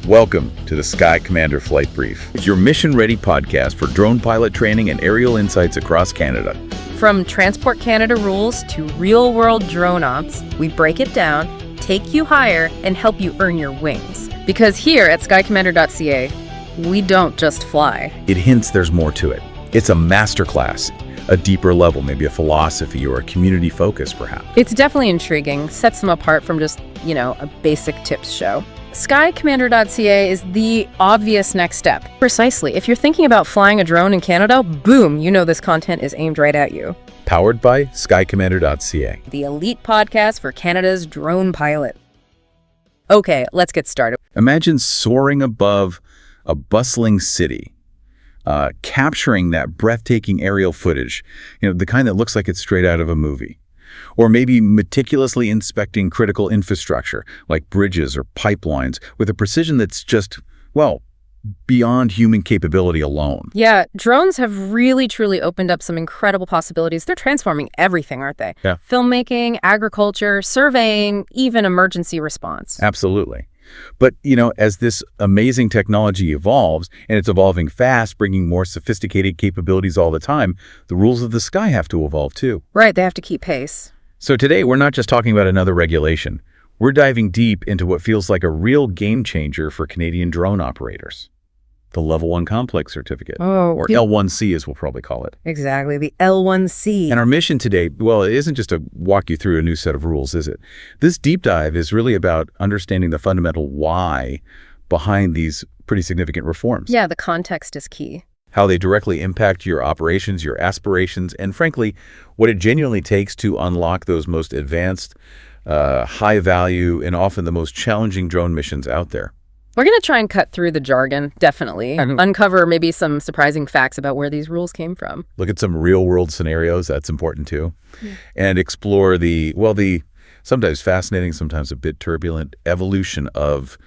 Welcome to the Sky Commander Flight Brief. It's your mission-ready podcast for drone pilot training and aerial insights across Canada. From Transport Canada rules to real-world drone ops, we break it down, take you higher, and help you earn your wings. Because here at SkyCommander.ca, we don't just fly. It hints there's more to it. It's a masterclass, a deeper level, maybe a philosophy or a community focus, perhaps. It's definitely intriguing, sets them apart from just, a basic tips show. SkyCommander.ca is the obvious next step. Precisely. If you're thinking about flying a drone in Canada, boom, this content is aimed right at you. Powered by SkyCommander.ca. The elite podcast for Canada's drone pilot. Okay, let's get started. Imagine soaring above a bustling city, capturing that breathtaking aerial footage, the kind that looks like it's straight out of a movie. Or maybe meticulously inspecting critical infrastructure, like bridges or pipelines, with a precision that's just, beyond human capability alone. Yeah, drones have really, truly opened up some incredible possibilities. They're transforming everything, aren't they? Yeah. Filmmaking, agriculture, surveying, even emergency response. Absolutely. But, as this amazing technology evolves, and it's evolving fast, bringing more sophisticated capabilities all the time, the rules of the sky have to evolve too. Right, they have to keep pace. So today, we're not just talking about another regulation. We're diving deep into what feels like a real game changer for Canadian drone operators. The Level 1 Complex Certificate, or L1C as we'll probably call it. Exactly, the L1C. And our mission today, it isn't just to walk you through a new set of rules, is it? This deep dive is really about understanding the fundamental why behind these pretty significant reforms. Yeah, the context is key. How they directly impact your operations, your aspirations, and frankly, what it genuinely takes to unlock those most advanced, high value, and often the most challenging drone missions out there. We're going to try and cut through the jargon, definitely. Uncover maybe some surprising facts about where these rules came from. Look at some real-world scenarios. That's important, too. Yeah. And explore the sometimes fascinating, sometimes a bit turbulent evolution of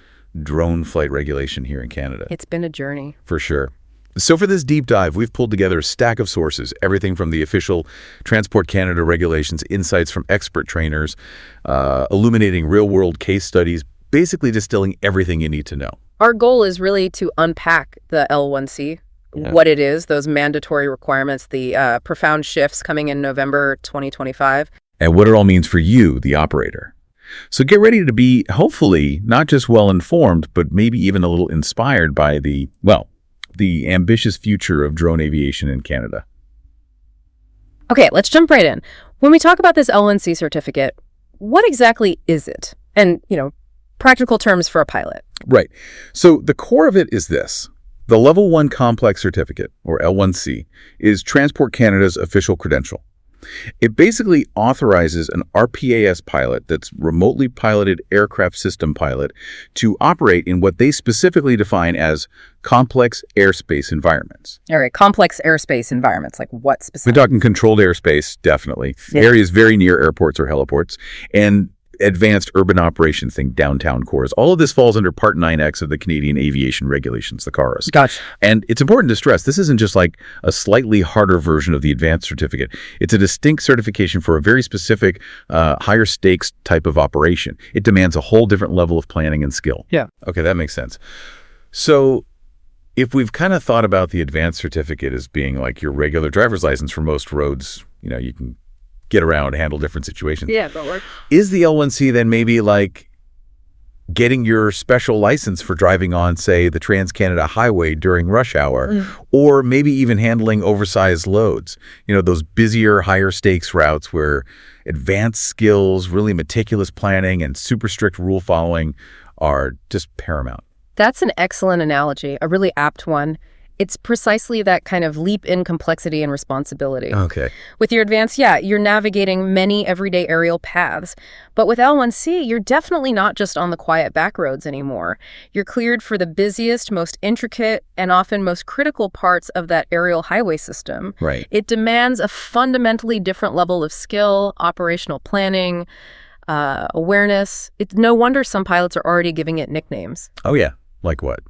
drone flight regulation here in Canada. It's been a journey. For sure. So for this deep dive, we've pulled together a stack of sources, everything from the official Transport Canada regulations, insights from expert trainers, illuminating real-world case studies, basically distilling everything you need to know. Our goal is really to unpack the L1C, what it is, those mandatory requirements, the profound shifts coming in November 2025. And what it all means for you, the operator. So get ready to be, hopefully, not just well-informed, but maybe even a little inspired by the ambitious future of drone aviation in Canada. Okay, let's jump right in. When we talk about this L1C certificate, what exactly is it? And, practical terms for a pilot. Right. So the core of it is this. The Level 1 Complex Certificate, or L1C, is Transport Canada's official credential. It basically authorizes an RPAS pilot, that's remotely piloted aircraft system pilot, to operate in what they specifically define as complex airspace environments. All right, complex airspace environments, like what specifically? We're talking controlled airspace, definitely. Yeah. Areas very near airports or heliports, and advanced urban operations, think downtown cores. All of this falls under Part 9X of the Canadian Aviation Regulations, the CARAs. Gotcha. And it's important to stress, this isn't just like a slightly harder version of the advanced certificate. It's a distinct certification for a very specific, higher stakes type of operation. It demands a whole different level of planning and skill. Yeah. Okay, that makes sense. So if we've kind of thought about the advanced certificate as being like your regular driver's license for most roads, you can get around, handle different situations. Yeah, that works. Is the L1C then maybe like getting your special license for driving on, say, the Trans-Canada Highway during rush hour, or maybe even handling oversized loads? Those busier, higher stakes routes where advanced skills, really meticulous planning, and super strict rule following are just paramount. That's an excellent analogy, a really apt one. It's precisely that kind of leap in complexity and responsibility. Okay. With your advanced, you're navigating many everyday aerial paths. But with L1C, you're definitely not just on the quiet back roads anymore. You're cleared for the busiest, most intricate, and often most critical parts of that aerial highway system. Right. It demands a fundamentally different level of skill, operational planning, awareness. It's no wonder some pilots are already giving it nicknames. Oh, yeah. Like what?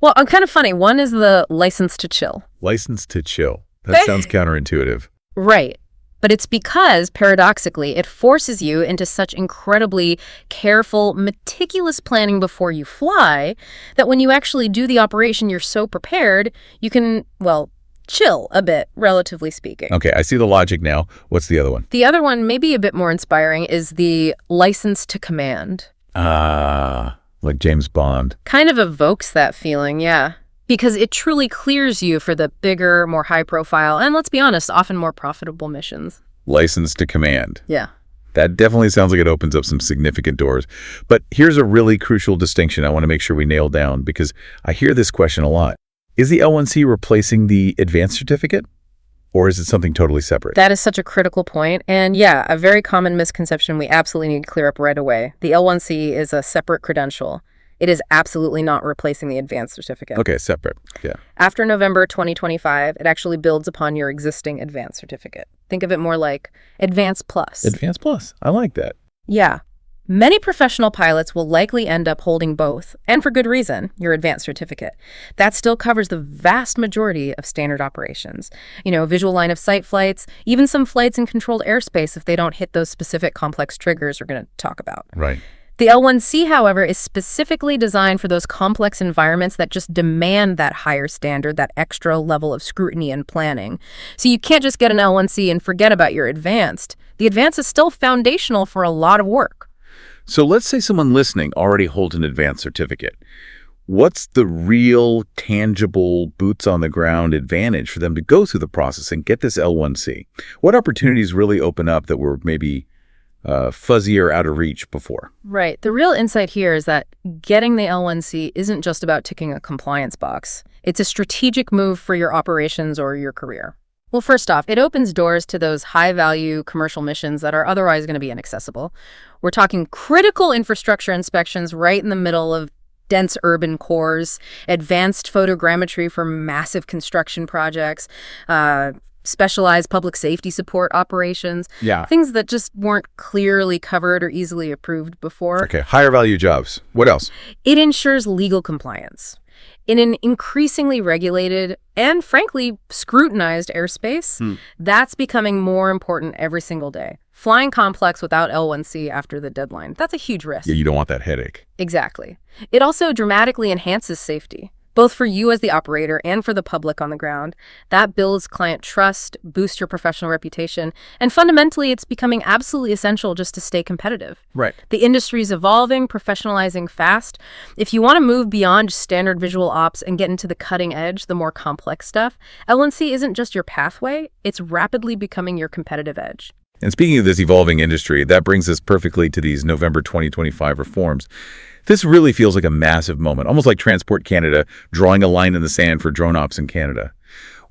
Well, kind of funny. One is the license to chill. License to chill. That sounds counterintuitive. Right. But it's because, paradoxically, it forces you into such incredibly careful, meticulous planning before you fly that when you actually do the operation, you're so prepared, you can, well, chill a bit, relatively speaking. Okay, I see the logic now. What's the other one? The other one, maybe a bit more inspiring, is the license to command. Like James Bond. Kind of evokes that feeling, yeah. Because it truly clears you for the bigger, more high-profile, and let's be honest, often more profitable missions. License to command. Yeah. That definitely sounds like it opens up some significant doors. But here's a really crucial distinction I want to make sure we nail down, because I hear this question a lot. Is the L1C replacing the advanced certificate, or is it something totally separate? That is such a critical point, and yeah, a very common misconception we absolutely need to clear up right away. The L1C is a separate credential. It is absolutely not replacing the advanced certificate. Okay, separate. Yeah. After November 2025, it actually builds upon your existing advanced certificate. Think of it more like Advanced Plus. Advanced Plus. I like that. Yeah. Many professional pilots will likely end up holding both, and for good reason, your advanced certificate. That still covers the vast majority of standard operations. You know, visual line of sight flights, even some flights in controlled airspace if they don't hit those specific complex triggers we're going to talk about. Right. The L1C, however, is specifically designed for those complex environments that just demand that higher standard, that extra level of scrutiny and planning. So you can't just get an L1C and forget about your advanced. The advanced is still foundational for a lot of work. So let's say someone listening already holds an advanced certificate. What's the real, tangible, boots-on-the-ground advantage for them to go through the process and get this L1C? What opportunities really open up that were maybe fuzzy or out of reach before? Right. The real insight here is that getting the L1C isn't just about ticking a compliance box. It's a strategic move for your operations or your career. Well, first off, it opens doors to those high-value commercial missions that are otherwise going to be inaccessible. We're talking critical infrastructure inspections right in the middle of dense urban cores, advanced photogrammetry for massive construction projects, specialized public safety support operations. Yeah. Things that just weren't clearly covered or easily approved before. Okay, higher value jobs. What else? It ensures legal compliance. In an increasingly regulated and, frankly, scrutinized airspace, that's becoming more important every single day. Flying complex without L1C after the deadline, that's a huge risk. Yeah, you don't want that headache. Exactly. It also dramatically enhances safety, both for you as the operator and for the public on the ground. That builds client trust, boosts your professional reputation, and fundamentally, it's becoming absolutely essential just to stay competitive. Right. The industry's evolving, professionalizing fast. If you want to move beyond standard visual ops and get into the cutting edge, the more complex stuff, L1C isn't just your pathway, it's rapidly becoming your competitive edge. And speaking of this evolving industry, that brings us perfectly to these November 2025 reforms. This really feels like a massive moment, almost like Transport Canada drawing a line in the sand for drone ops in Canada.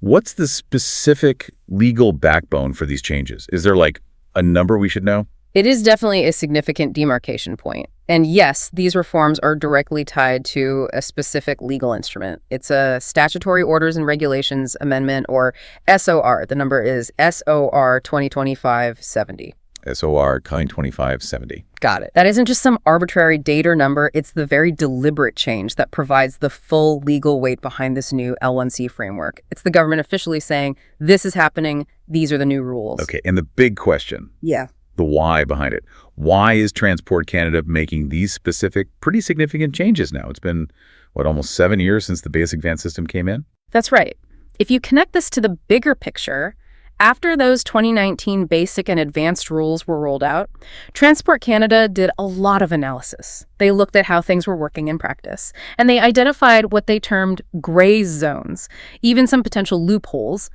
What's the specific legal backbone for these changes? Is there like a number we should know? It is definitely a significant demarcation point. And yes, these reforms are directly tied to a specific legal instrument. It's a Statutory Orders and Regulations Amendment, or SOR. The number is SOR 2025-70. SOR 2025-70. Got it. That isn't just some arbitrary date or number. It's the very deliberate change that provides the full legal weight behind this new L1C framework. It's the government officially saying, this is happening, these are the new rules. Okay, and the big question. Yeah. The why behind it. Why is Transport Canada making these specific, pretty significant changes now? It's been, almost 7 years since the Basic Advanced System came in? That's right. If you connect this to the bigger picture, after those 2019 basic and advanced rules were rolled out, Transport Canada did a lot of analysis. They looked at how things were working in practice, and they identified what they termed gray zones, even some potential loopholes,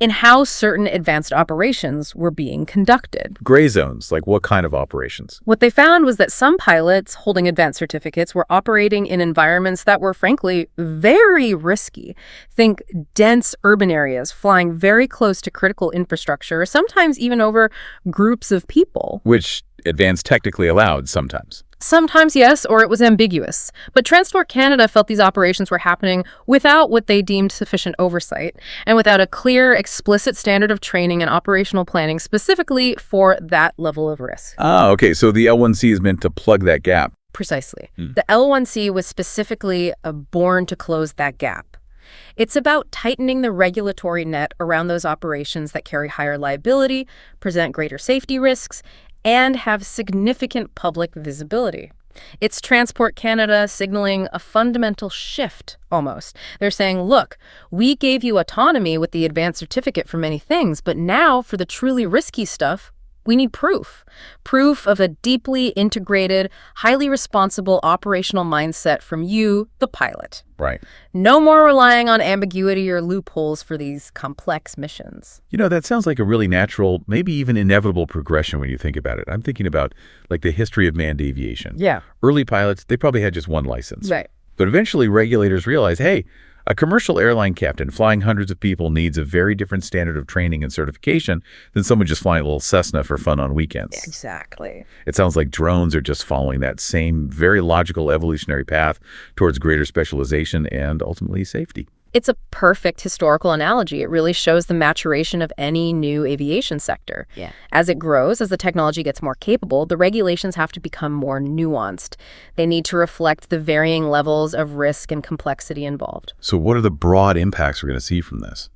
in how certain advanced operations were being conducted. Gray zones, like what kind of operations? What they found was that some pilots holding advanced certificates were operating in environments that were, frankly, very risky. Think dense urban areas, flying very close to critical infrastructure, sometimes even over groups of people. Which advanced technically allowed sometimes. Sometimes, yes, or it was ambiguous. But Transport Canada felt these operations were happening without what they deemed sufficient oversight and without a clear, explicit standard of training and operational planning specifically for that level of risk. Ah, okay. So the L1C is meant to plug that gap. Precisely. The L1C was specifically born to close that gap. It's about tightening the regulatory net around those operations that carry higher liability, present greater safety risks, and have significant public visibility. It's Transport Canada signaling a fundamental shift, almost. They're saying, look, we gave you autonomy with the advanced certificate for many things, but now for the truly risky stuff, we need proof. Proof of a deeply integrated, highly responsible operational mindset from you, the pilot. Right. No more relying on ambiguity or loopholes for these complex missions. That sounds like a really natural, maybe even inevitable progression when you think about it. I'm thinking about like the history of manned aviation. Yeah. Early pilots, they probably had just one license. Right. But eventually regulators realized, hey, a commercial airline captain flying hundreds of people needs a very different standard of training and certification than someone just flying a little Cessna for fun on weekends. Exactly. It sounds like drones are just following that same very logical evolutionary path towards greater specialization and ultimately safety. It's a perfect historical analogy. It really shows the maturation of any new aviation sector. Yeah. As it grows, as the technology gets more capable, the regulations have to become more nuanced. They need to reflect the varying levels of risk and complexity involved. So what are the broad impacts we're going to see from this?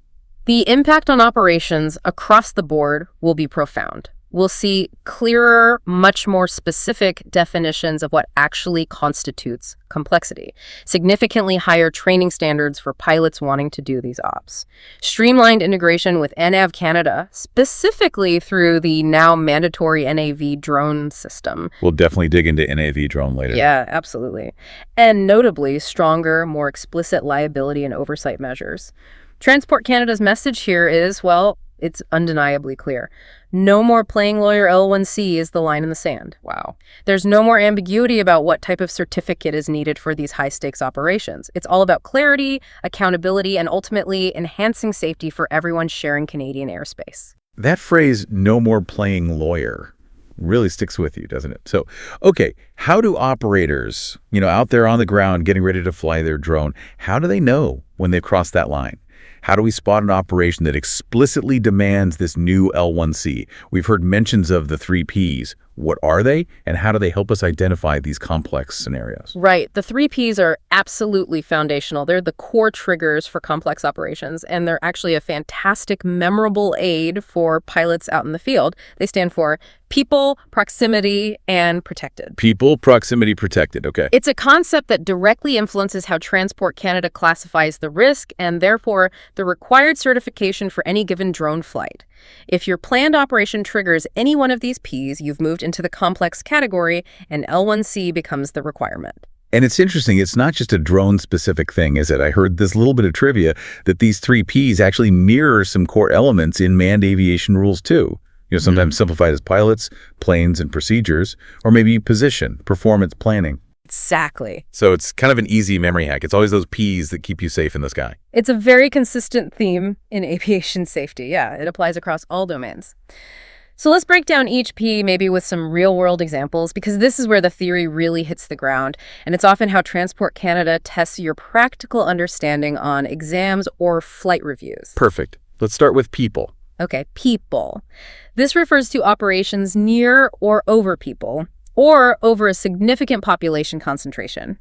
The impact on operations across the board will be profound. We'll see clearer, much more specific definitions of what actually constitutes complexity, significantly higher training standards for pilots wanting to do these ops, streamlined integration with NAV Canada, specifically through the now mandatory NAV drone system. We'll definitely dig into NAV drone later. Yeah, absolutely. And notably, stronger, more explicit liability and oversight measures. Transport Canada's message here is, well, it's undeniably clear. No more playing lawyer L1C is the line in the sand. Wow. There's no more ambiguity about what type of certificate is needed for these high-stakes operations. It's all about clarity, accountability, and ultimately enhancing safety for everyone sharing Canadian airspace. That phrase, no more playing lawyer, really sticks with you, doesn't it? So, okay, how do operators, out there on the ground getting ready to fly their drone, how do they know when they've crossed that line? How do we spot an operation that explicitly demands this new L1C? We've heard mentions of the 3 Ps. What are they, and how do they help us identify these complex scenarios? Right. The 3 Ps are absolutely foundational. They're the core triggers for complex operations, and they're actually a fantastic, memorable aid for pilots out in the field. They stand for people, proximity, and protected. People, proximity, protected. Okay. It's a concept that directly influences how Transport Canada classifies the risk and therefore the required certification for any given drone flight. If your planned operation triggers any one of these Ps, you've moved into the complex category, and L1C becomes the requirement. And it's interesting, it's not just a drone-specific thing, is it? I heard this little bit of trivia that these 3 Ps actually mirror some core elements in manned aviation rules too. Sometimes simplified as pilots, planes, and procedures, or maybe position, performance planning. Exactly. So it's kind of an easy memory hack. It's always those Ps that keep you safe in the sky. It's a very consistent theme in aviation safety. Yeah, it applies across all domains. So let's break down each P maybe with some real-world examples, because this is where the theory really hits the ground, and it's often how Transport Canada tests your practical understanding on exams or flight reviews. Perfect. Let's start with people. Okay, people. This refers to operations near or over people, or over a significant population concentration.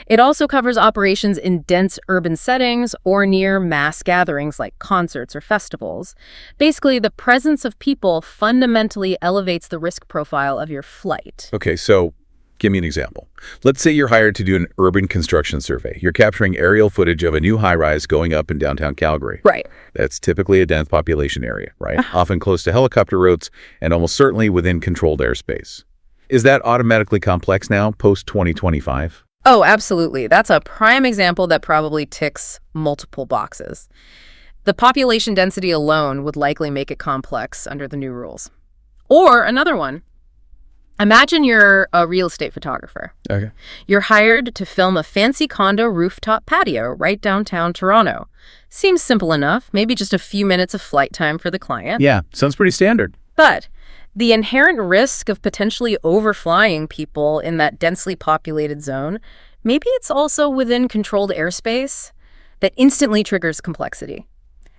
It also covers operations in dense urban settings or near mass gatherings like concerts or festivals. Basically, the presence of people fundamentally elevates the risk profile of your flight. Okay, so give me an example. Let's say you're hired to do an urban construction survey. You're capturing aerial footage of a new high-rise going up in downtown Calgary. Right. That's typically a dense population area, right? Often close to helicopter routes and almost certainly within controlled airspace. Is that automatically complex now, post-2025? Oh, absolutely. That's a prime example that probably ticks multiple boxes. The population density alone would likely make it complex under the new rules. Or another one. Imagine you're a real estate photographer. Okay. You're hired to film a fancy condo rooftop patio right downtown Toronto. Seems simple enough, maybe just a few minutes of flight time for the client. Yeah, sounds pretty standard. But the inherent risk of potentially overflying people in that densely populated zone, maybe it's also within controlled airspace, that instantly triggers complexity.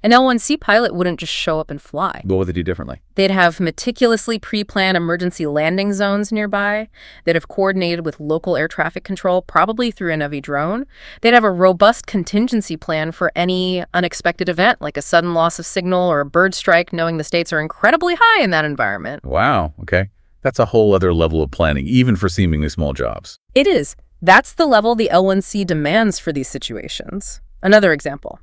An L1C pilot wouldn't just show up and fly. What would they do differently? They'd have meticulously pre-planned emergency landing zones nearby. They'd have coordinated with local air traffic control, probably through a Navi drone. They'd have a robust contingency plan for any unexpected event, like a sudden loss of signal or a bird strike, knowing the stakes are incredibly high in that environment. Wow, okay. That's a whole other level of planning, even for seemingly small jobs. It is. That's the level the L1C demands for these situations. Another example,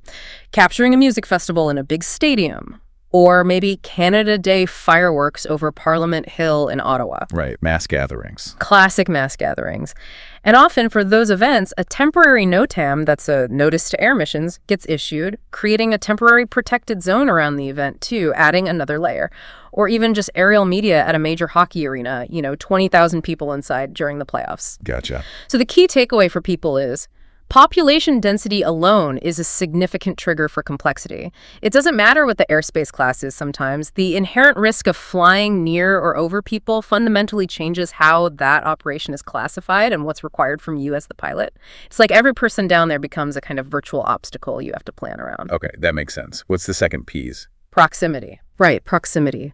capturing a music festival in a big stadium, or maybe Canada Day fireworks over Parliament Hill in Ottawa. Right, mass gatherings. Classic mass gatherings. And often for those events, a temporary NOTAM, that's a Notice to Air Missions, gets issued, creating a temporary protected zone around the event too, adding another layer. Or even just aerial media at a major hockey arena, 20,000 people inside during the playoffs. Gotcha. So the key takeaway for people is population density alone is a significant trigger for complexity. It doesn't matter what the airspace class is sometimes. The inherent risk of flying near or over people fundamentally changes how that operation is classified and what's required from you as the pilot. It's like every person down there becomes a kind of virtual obstacle you have to plan around. Okay, that makes sense. What's the second P's? Proximity. Right, proximity.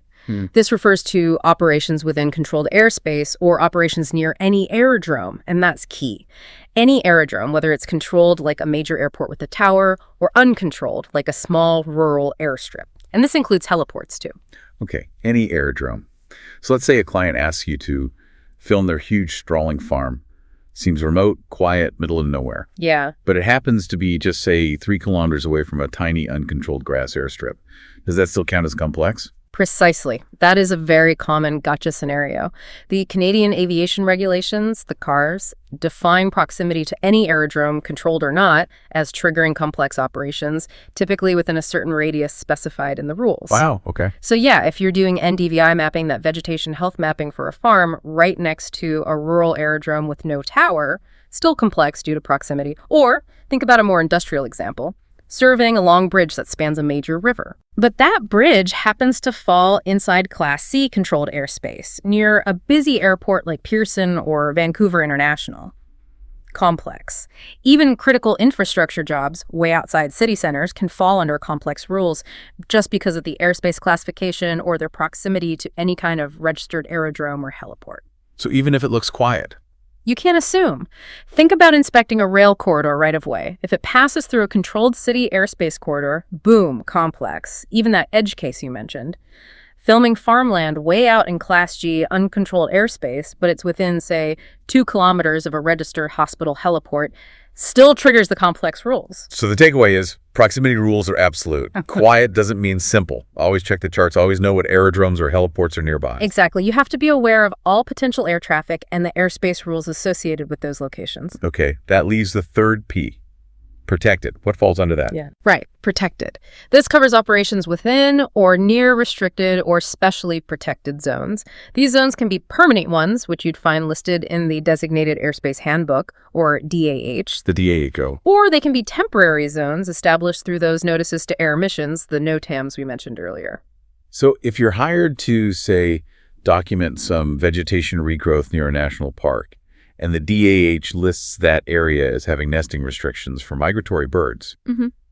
This refers to operations within controlled airspace or operations near any aerodrome, and that's key. Any aerodrome, whether it's controlled like a major airport with a tower or uncontrolled like a small rural airstrip. And this includes heliports too. Okay, any aerodrome. So let's say a client asks you to film their huge sprawling farm. Seems remote, quiet, middle of nowhere. Yeah. But it happens to be just, say, 3 kilometers away from a tiny uncontrolled grass airstrip. Does that still count as complex? Precisely. That is a very common gotcha scenario. The Canadian aviation regulations, the CARs, define proximity to any aerodrome, controlled or not, as triggering complex operations, typically within a certain radius specified in the rules. Wow, okay. So yeah, if you're doing NDVI mapping, that vegetation health mapping for a farm right next to a rural aerodrome with no tower, still complex due to proximity. Or think about a more industrial example. Surveying a long bridge that spans a major river. But that bridge happens to fall inside Class C controlled airspace, near a busy airport like Pearson or Vancouver International. Complex. Even critical infrastructure jobs way outside city centers can fall under complex rules just because of the airspace classification or their proximity to any kind of registered aerodrome or heliport. So even if it looks quiet? You can't assume. Think about inspecting a rail corridor right of way. If it passes through a controlled city airspace corridor, boom, complex. Even that edge case you mentioned. Filming farmland way out in Class G uncontrolled airspace, but it's within, say, 2 kilometers of a registered hospital heliport, still triggers the complex rules. So the takeaway is proximity rules are absolute. Quiet doesn't mean simple. Always check the charts. Always know what aerodromes or heliports are nearby. Exactly. You have to be aware of all potential air traffic and the airspace rules associated with those locations. Okay, that leaves the third P. Protected. What falls under that? Yeah. Right. Protected. This covers operations within or near restricted or specially protected zones. These zones can be permanent ones, which you'd find listed in the Designated Airspace Handbook, or DAH. The DAHO. Or they can be temporary zones established through those notices to air missions, the NOTAMs we mentioned earlier. So if you're hired to, say, document some vegetation regrowth near a national park, and the DAH lists that area as having nesting restrictions for migratory birds.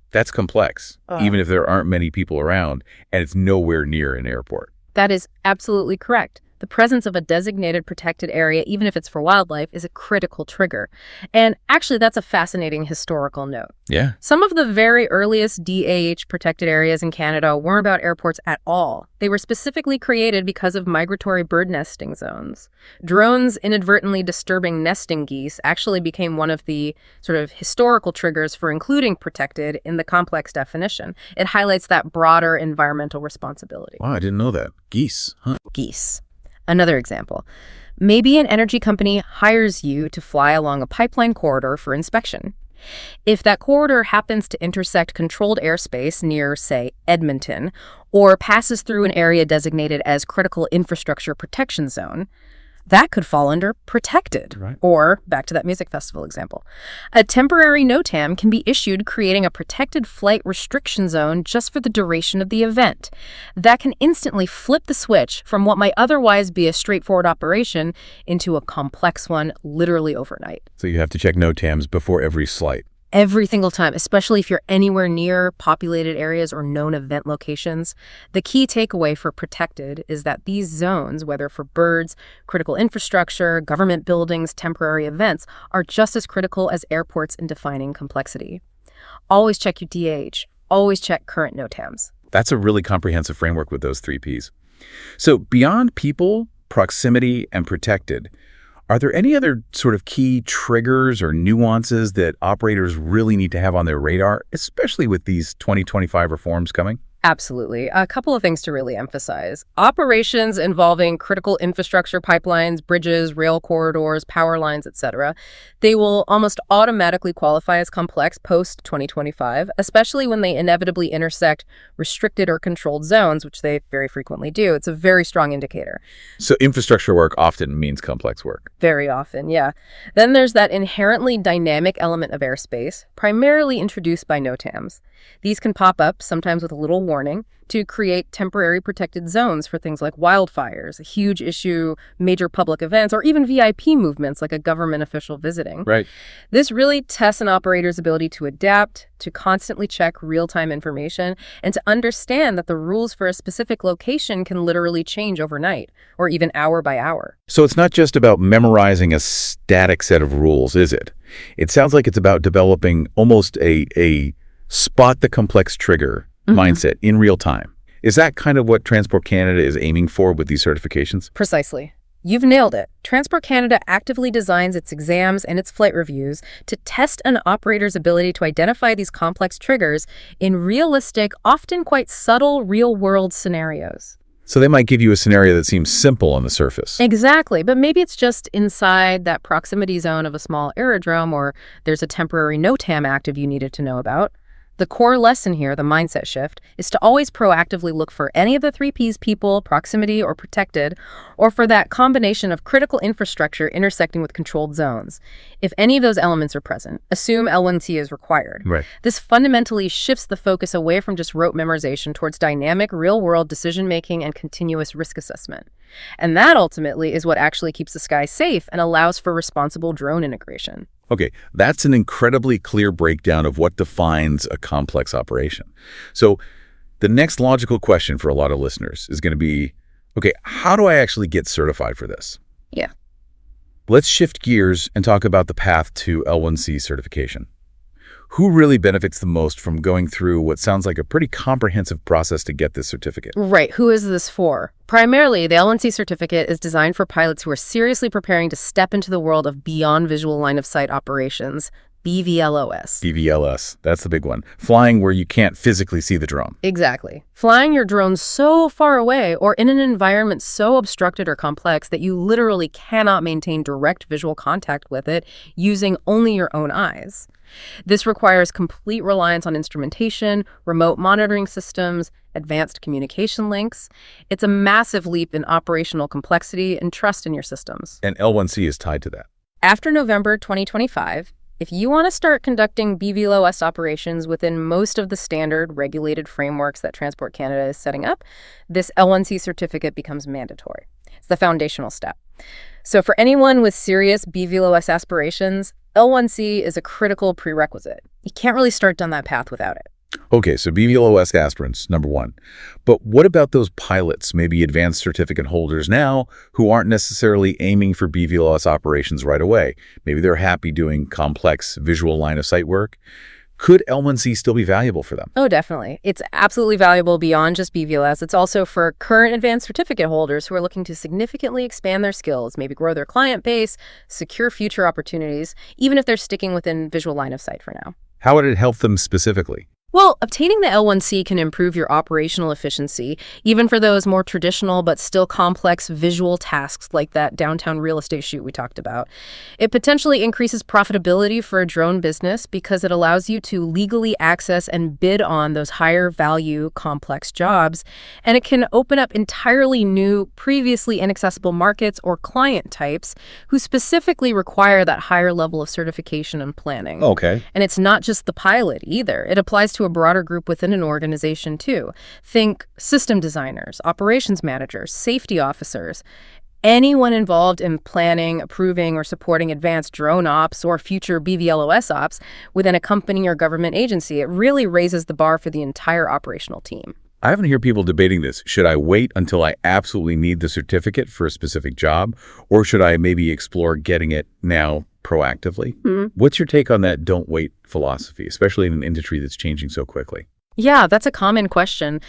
That's complex, even if there aren't many people around and it's nowhere near an airport. That is absolutely correct. The presence of a designated protected area, even if it's for wildlife, is a critical trigger. And actually, that's a fascinating historical note. Yeah. Some of the very earliest DAH protected areas in Canada weren't about airports at all. They were specifically created because of migratory bird nesting zones. Drones inadvertently disturbing nesting geese actually became one of the sort of historical triggers for including protected in the complex definition. It highlights that broader environmental responsibility. Wow, I didn't know that. Geese, huh? Geese. Another example. Maybe an energy company hires you to fly along a pipeline corridor for inspection. If that corridor happens to intersect controlled airspace near, say, Edmonton, or passes through an area designated as Critical Infrastructure Protection Zone, that could fall under protected. Right. Or, back to that music festival example, a temporary NOTAM can be issued creating a protected flight restriction zone just for the duration of the event. That can instantly flip the switch from what might otherwise be a straightforward operation into a complex one literally overnight. So you have to check NOTAMs before every flight. Every single time, especially if you're anywhere near populated areas or known event locations. The key takeaway for protected is that these zones, whether for birds, critical infrastructure, government buildings, temporary events, are just as critical as airports in defining complexity. Always check your DH. Always check current NOTAMs. That's a really comprehensive framework with those 3 Ps. So beyond people, proximity, and protected, are there any other sort of key triggers or nuances that operators really need to have on their radar, especially with these 2025 reforms coming? Absolutely. A couple of things to really emphasize. Operations involving critical infrastructure pipelines, bridges, rail corridors, power lines, etc. They will almost automatically qualify as complex post-2025, especially when they inevitably intersect restricted or controlled zones, which they very frequently do. It's a very strong indicator. So infrastructure work often means complex work. Very often, yeah. Then there's that inherently dynamic element of airspace, primarily introduced by NOTAMs. These can pop up, sometimes with a little warning, to create temporary protected zones for things like wildfires, a huge issue, major public events, or even VIP movements like a government official visiting. Right. This really tests an operator's ability to adapt, to constantly check real-time information, and to understand that the rules for a specific location can literally change overnight, or even hour by hour. So it's not just about memorizing a static set of rules, is it? It sounds like it's about developing almost a spot the complex trigger mindset in real time. Is that kind of what Transport Canada is aiming for with these certifications? Precisely. You've nailed it. Transport Canada actively designs its exams and its flight reviews to test an operator's ability to identify these complex triggers in realistic, often quite subtle, real-world scenarios. So they might give you a scenario that seems simple on the surface. Exactly, but maybe it's just inside that proximity zone of a small aerodrome, or there's a temporary NOTAM active you needed to know about. The core lesson here, the mindset shift, is to always proactively look for any of the 3 Ps, people, proximity, or protected, or for that combination of critical infrastructure intersecting with controlled zones. If any of those elements are present, assume L1C is required. Right. This fundamentally shifts the focus away from just rote memorization towards dynamic, real-world decision-making and continuous risk assessment. And that ultimately is what actually keeps the sky safe and allows for responsible drone integration. Okay, that's an incredibly clear breakdown of what defines a complex operation. So the next logical question for a lot of listeners is going to be, okay, how do I actually get certified for this? Yeah. Let's shift gears and talk about the path to L1C certification. Who really benefits the most from going through what sounds like a pretty comprehensive process to get this certificate? Right. Who is this for? Primarily, the L1C certificate is designed for pilots who are seriously preparing to step into the world of beyond visual line of sight operations, BVLOS. BVLOS, that's the big one. Flying where you can't physically see the drone. Exactly. Flying your drone so far away or in an environment so obstructed or complex that you literally cannot maintain direct visual contact with it using only your own eyes. This requires complete reliance on instrumentation, remote monitoring systems, advanced communication links. It's a massive leap in operational complexity and trust in your systems. And L1C is tied to that. After November 2025, if you want to start conducting BVLOS operations within most of the standard regulated frameworks that Transport Canada is setting up, this L1C certificate becomes mandatory. It's the foundational step. So for anyone with serious BVLOS aspirations, L1C is a critical prerequisite. You can't really start down that path without it. Okay, so BVLOS aspirants, number one. But what about those pilots, maybe advanced certificate holders now, who aren't necessarily aiming for BVLOS operations right away? Maybe they're happy doing complex visual line of sight work. Could L1C still be valuable for them? Oh, definitely. It's absolutely valuable beyond just BVLOS. It's also for current advanced certificate holders who are looking to significantly expand their skills, maybe grow their client base, secure future opportunities, even if they're sticking within visual line of sight for now. How would it help them specifically? Well, obtaining the L1C can improve your operational efficiency, even for those more traditional but still complex visual tasks like that downtown real estate shoot we talked about. It potentially increases profitability for a drone business because it allows you to legally access and bid on those higher value complex jobs, and it can open up entirely new, previously inaccessible markets or client types who specifically require that higher level of certification and planning. Okay. And it's not just the pilot either. It applies to a broader group within an organization too. Think system designers, operations managers, safety officers. Anyone involved in planning, approving, or supporting advanced drone ops or future BVLOS ops within a company or government agency, it really raises the bar for the entire operational team. I often hear people debating this. Should I wait until I absolutely need the certificate for a specific job, or should I maybe explore getting it now proactively? What's your take on that don't wait philosophy, especially in an industry that's changing so quickly? Yeah, that's a common question.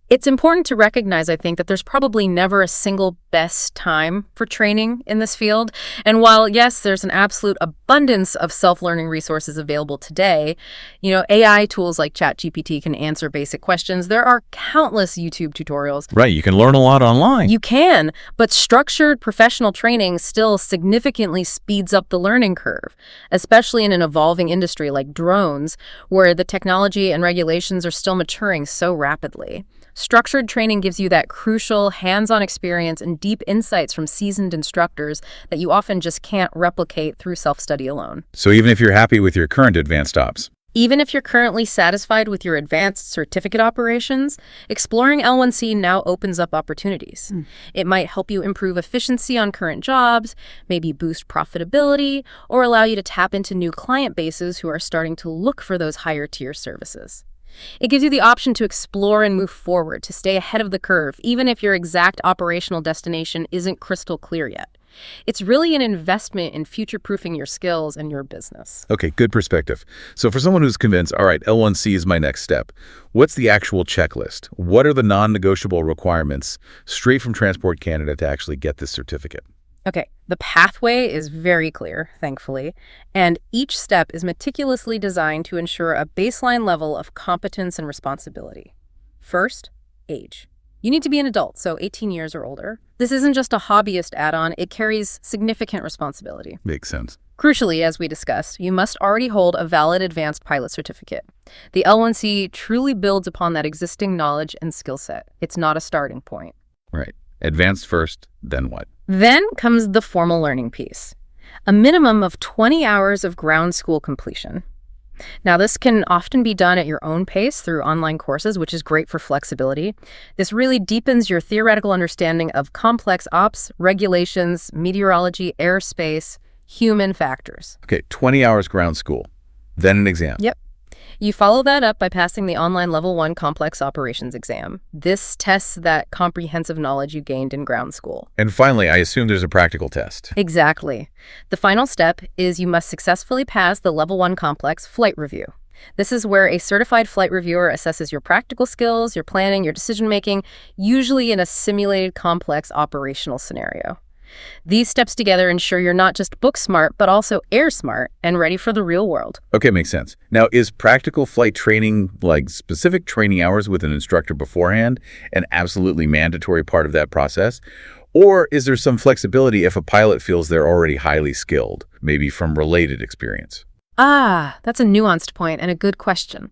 It's important to recognize, I think, that there's probably never a single best time for training in this field. And while, yes, there's an absolute abundance of self-learning resources available today, AI tools like ChatGPT can answer basic questions. There are countless YouTube tutorials. Right, you can learn a lot online. You can, but structured professional training still significantly speeds up the learning curve, especially in an evolving industry like drones, where the technology and regulations are still maturing so rapidly. Structured training gives you that crucial hands-on experience and deep insights from seasoned instructors that you often just can't replicate through self-study alone. So even if you're happy with your current advanced ops? Even if you're currently satisfied with your advanced certificate operations, exploring L1C now opens up opportunities. It might help you improve efficiency on current jobs, maybe boost profitability, or allow you to tap into new client bases who are starting to look for those higher-tier services. It gives you the option to explore and move forward, to stay ahead of the curve, even if your exact operational destination isn't crystal clear yet. It's really an investment in future-proofing your skills and your business. Okay, good perspective. So for someone who's convinced, all right, L1C is my next step, what's the actual checklist? What are the non-negotiable requirements straight from Transport Canada to actually get this certificate? Okay, the pathway is very clear, thankfully, and each step is meticulously designed to ensure a baseline level of competence and responsibility. First, age. You need to be an adult, so 18 years or older. This isn't just a hobbyist add-on, it carries significant responsibility. Makes sense. Crucially, as we discussed, you must already hold a valid advanced pilot certificate. The L1C truly builds upon that existing knowledge and skill set. It's not a starting point. Right. Advanced first, then what? Then comes the formal learning piece. A minimum of 20 hours of ground school completion. Now, this can often be done at your own pace through online courses, which is great for flexibility. This really deepens your theoretical understanding of complex ops, regulations, meteorology, airspace, human factors. Okay, 20 hours ground school, then an exam. Yep. You follow that up by passing the online Level 1 Complex Operations exam. This tests that comprehensive knowledge you gained in ground school. And finally, I assume there's a practical test. Exactly. The final step is you must successfully pass the Level 1 Complex Flight Review. This is where a certified flight reviewer assesses your practical skills, your planning, your decision-making, usually in a simulated complex operational scenario. These steps together ensure you're not just book smart, but also air smart and ready for the real world. Okay, makes sense. Now, is practical flight training, like specific training hours with an instructor beforehand, an absolutely mandatory part of that process? Or is there some flexibility if a pilot feels they're already highly skilled, maybe from related experience? That's a nuanced point and a good question.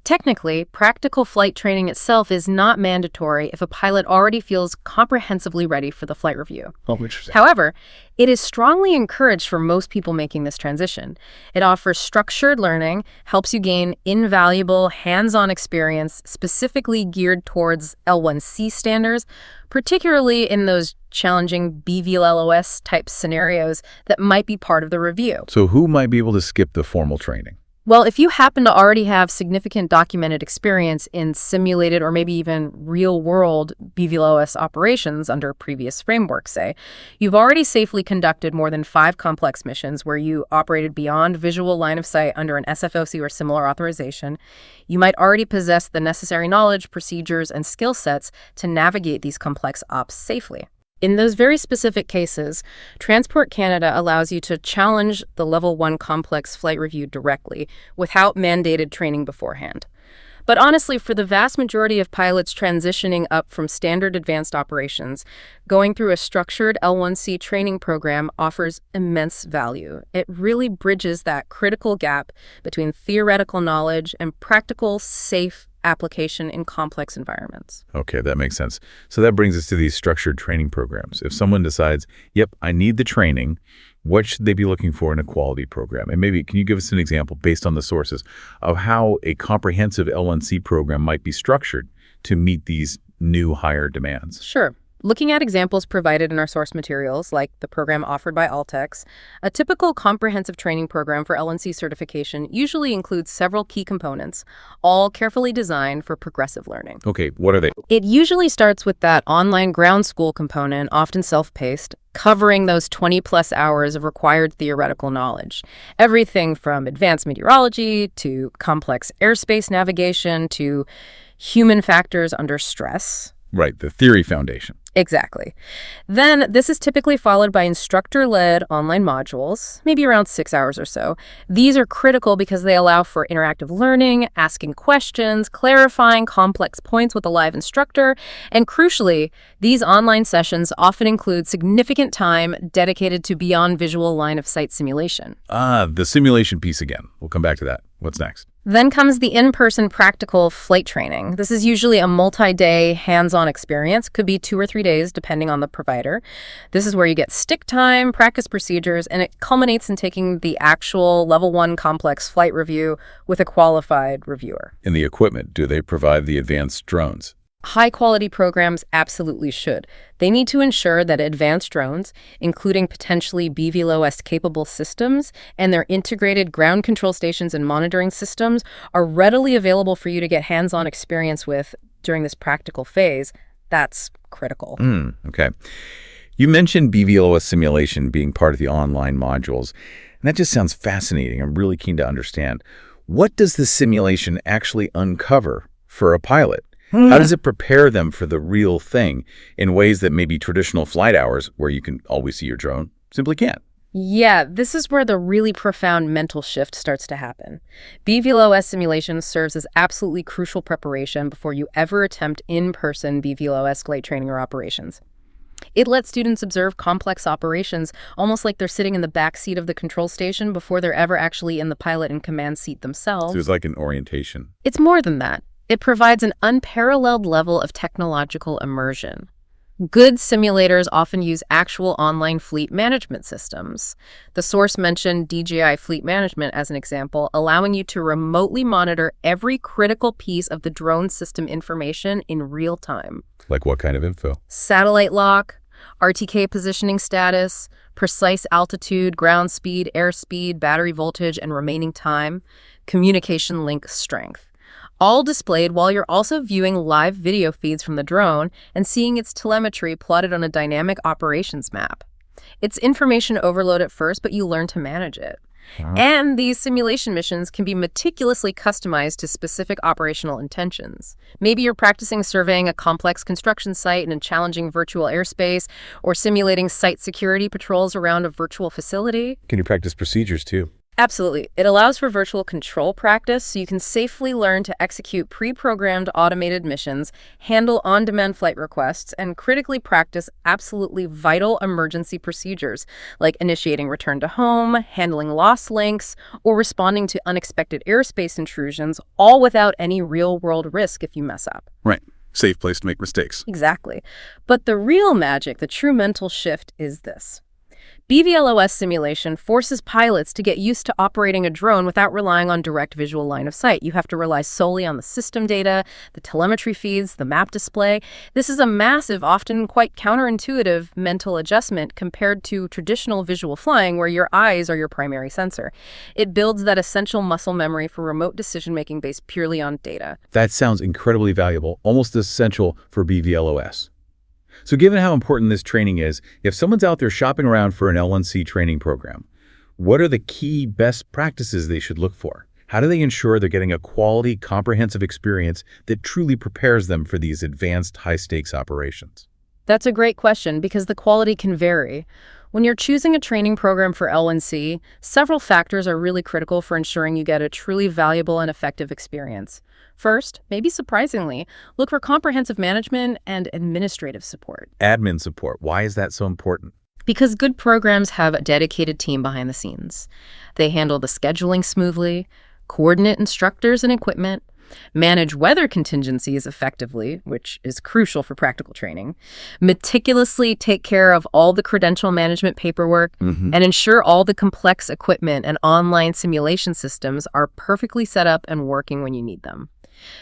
Technically, practical flight training itself is not mandatory if a pilot already feels comprehensively ready for the flight review. Oh, interesting. However, it is strongly encouraged for most people making this transition. It offers structured learning, helps you gain invaluable hands-on experience specifically geared towards L1C standards, particularly in those challenging BVLOS type scenarios that might be part of the review. So who might be able to skip the formal training? Well, if you happen to already have significant documented experience in simulated or maybe even real-world BVLOS operations under previous frameworks, say, you've already safely conducted more than 5 complex missions where you operated beyond visual line of sight under an SFOC or similar authorization, you might already possess the necessary knowledge, procedures, and skill sets to navigate these complex ops safely. In those very specific cases, Transport Canada allows you to challenge the Level 1 Complex Flight Review directly without mandated training beforehand. But honestly, for the vast majority of pilots transitioning up from standard advanced operations, going through a structured L1C training program offers immense value. It really bridges that critical gap between theoretical knowledge and practical, safe application in complex environments. Okay, that makes sense. So that brings us to these structured training programs. If someone decides, yep, I need the training, what should they be looking for in a quality program? And maybe can you give us an example based on the sources of how a comprehensive L1C program might be structured to meet these new higher demands? Sure. Looking at examples provided in our source materials, like the program offered by Altex, a typical comprehensive training program for LNC certification usually includes several key components, all carefully designed for progressive learning. Okay, what are they? It usually starts with that online ground school component, often self-paced, covering those 20-plus hours of required theoretical knowledge. Everything from advanced meteorology to complex airspace navigation to human factors under stress. Right, the theory foundation. Exactly. Then this is typically followed by instructor-led online modules, maybe around 6 hours or so. These are critical because they allow for interactive learning, asking questions, clarifying complex points with a live instructor, and crucially, these online sessions often include significant time dedicated to beyond visual line of sight simulation. The simulation piece again. We'll come back to that. What's next? Then comes the in-person practical flight training. This is usually a multi-day hands-on experience, could be 2 or 3 days depending on the provider. This is where you get stick time, practice procedures, and it culminates in taking the actual level 1 complex flight review with a qualified reviewer. And the equipment, do they provide the advanced drones? High-quality programs absolutely should. They need to ensure that advanced drones, including potentially BVLOS-capable systems and their integrated ground control stations and monitoring systems, are readily available for you to get hands-on experience with during this practical phase. That's critical. Okay. You mentioned BVLOS simulation being part of the online modules, and that just sounds fascinating. I'm really keen to understand. What does the simulation actually uncover for a pilot? How does it prepare them for the real thing in ways that maybe traditional flight hours, where you can always see your drone, simply can't? Yeah, this is where the really profound mental shift starts to happen. BVLOS simulation serves as absolutely crucial preparation before you ever attempt in-person BVLOS flight training or operations. It lets students observe complex operations almost like they're sitting in the back seat of the control station before they're ever actually in the pilot and command seat themselves. So it's like an orientation. It's more than that. It provides an unparalleled level of technological immersion. Good simulators often use actual online fleet management systems. The source mentioned DJI Fleet Management as an example, allowing you to remotely monitor every critical piece of the drone system information in real time. Like what kind of info? Satellite lock, RTK positioning status, precise altitude, ground speed, airspeed, battery voltage, and remaining time, communication link strength. All displayed while you're also viewing live video feeds from the drone and seeing its telemetry plotted on a dynamic operations map. It's information overload at first, but you learn to manage it. And these simulation missions can be meticulously customized to specific operational intentions. Maybe you're practicing surveying a complex construction site in a challenging virtual airspace, or simulating site security patrols around a virtual facility. Can you practice procedures too? Absolutely. It allows for virtual control practice so you can safely learn to execute pre-programmed automated missions, handle on-demand flight requests, and critically practice absolutely vital emergency procedures like initiating return to home, handling lost links, or responding to unexpected airspace intrusions, all without any real-world risk if you mess up. Right. Safe place to make mistakes. Exactly. But the real magic, the true mental shift, is this. BVLOS simulation forces pilots to get used to operating a drone without relying on direct visual line of sight. You have to rely solely on the system data, the telemetry feeds, the map display. This is a massive, often quite counterintuitive mental adjustment compared to traditional visual flying where your eyes are your primary sensor. It builds that essential muscle memory for remote decision-making based purely on data. That sounds incredibly valuable, almost essential for BVLOS. So given how important this training is, if someone's out there shopping around for an LNC training program, what are the key best practices they should look for? How do they ensure they're getting a quality, comprehensive experience that truly prepares them for these advanced, high-stakes operations? That's a great question because the quality can vary. When you're choosing a training program for L1C, several factors are really critical for ensuring you get a truly valuable and effective experience. First, maybe surprisingly, look for comprehensive management and administrative support. Admin support. Why is that so important? Because good programs have a dedicated team behind the scenes. They handle the scheduling smoothly, coordinate instructors and equipment, manage weather contingencies effectively, which is crucial for practical training, meticulously take care of all the credential management paperwork, and ensure all the complex equipment and online simulation systems are perfectly set up and working when you need them.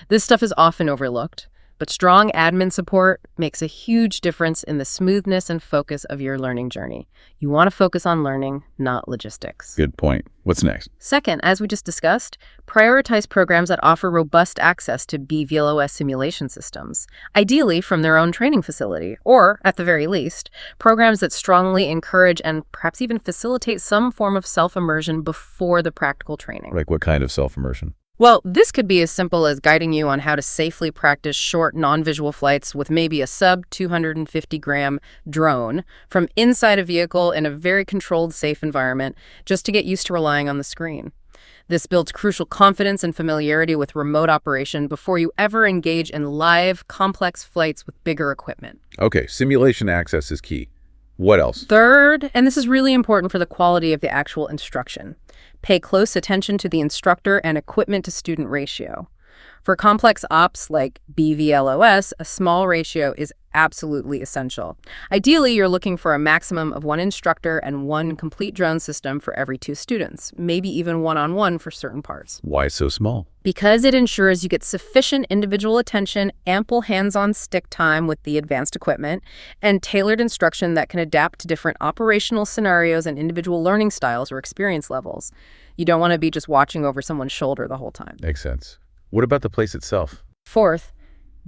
This stuff is often overlooked, but strong admin support makes a huge difference in the smoothness and focus of your learning journey. You want to focus on learning, not logistics. Good point. What's next? Second, as we just discussed, prioritize programs that offer robust access to BVLOS simulation systems, ideally from their own training facility, or, at the very least, programs that strongly encourage and perhaps even facilitate some form of self-immersion before the practical training. Like what kind of self-immersion? Well, this could be as simple as guiding you on how to safely practice short, non-visual flights with maybe a sub-250-gram drone from inside a vehicle in a very controlled, safe environment, just to get used to relying on the screen. This builds crucial confidence and familiarity with remote operation before you ever engage in live, complex flights with bigger equipment. Okay, simulation access is key. What else? Third, and this is really important for the quality of the actual instruction, pay close attention to the instructor and equipment-to-student ratio. For complex ops like BVLOS, a small ratio is absolutely essential. Ideally, you're looking for a maximum of one instructor and one complete drone system for every 2 students, maybe even one-on-one for certain parts. Why so small? Because it ensures you get sufficient individual attention, ample hands-on stick time with the advanced equipment, and tailored instruction that can adapt to different operational scenarios and individual learning styles or experience levels. You don't want to be just watching over someone's shoulder the whole time. Makes sense. What about the place itself? Fourth,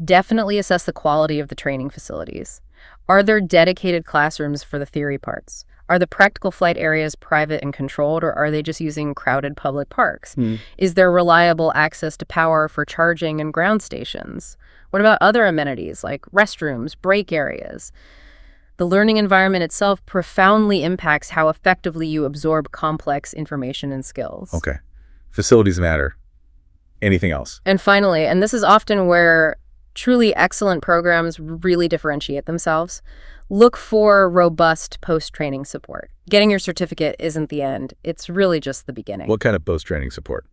definitely assess the quality of the training facilities. Are there dedicated classrooms for the theory parts? Are the practical flight areas private and controlled, or are they just using crowded public parks? Is there reliable access to power for charging and ground stations? What about other amenities like restrooms, break areas? The learning environment itself profoundly impacts how effectively you absorb complex information and skills. Okay. Facilities matter. Anything else? And finally, and this is often where truly excellent programs really differentiate themselves, look for robust post-training support. Getting your certificate isn't the end. It's really just the beginning. What kind of post-training support?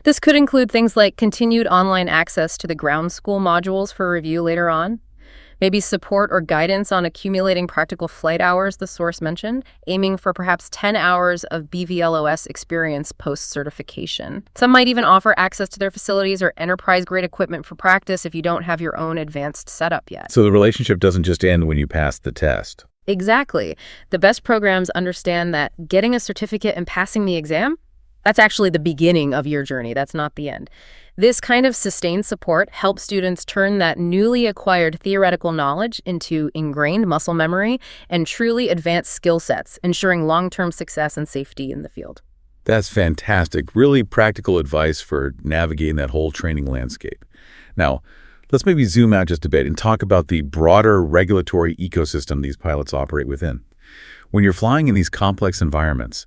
This could include things like continued online access to the ground school modules for review later on, maybe support or guidance on accumulating practical flight hours, the source mentioned, aiming for perhaps 10 hours of BVLOS experience post-certification. Some might even offer access to their facilities or enterprise-grade equipment for practice if you don't have your own advanced setup yet. So the relationship doesn't just end when you pass the test. Exactly. The best programs understand that getting a certificate and passing the exam, that's actually the beginning of your journey. That's not the end. This kind of sustained support helps students turn that newly acquired theoretical knowledge into ingrained muscle memory and truly advanced skill sets, ensuring long-term success and safety in the field. That's fantastic. Really practical advice for navigating that whole training landscape. Now, let's maybe zoom out just a bit and talk about the broader regulatory ecosystem these pilots operate within. When you're flying in these complex environments,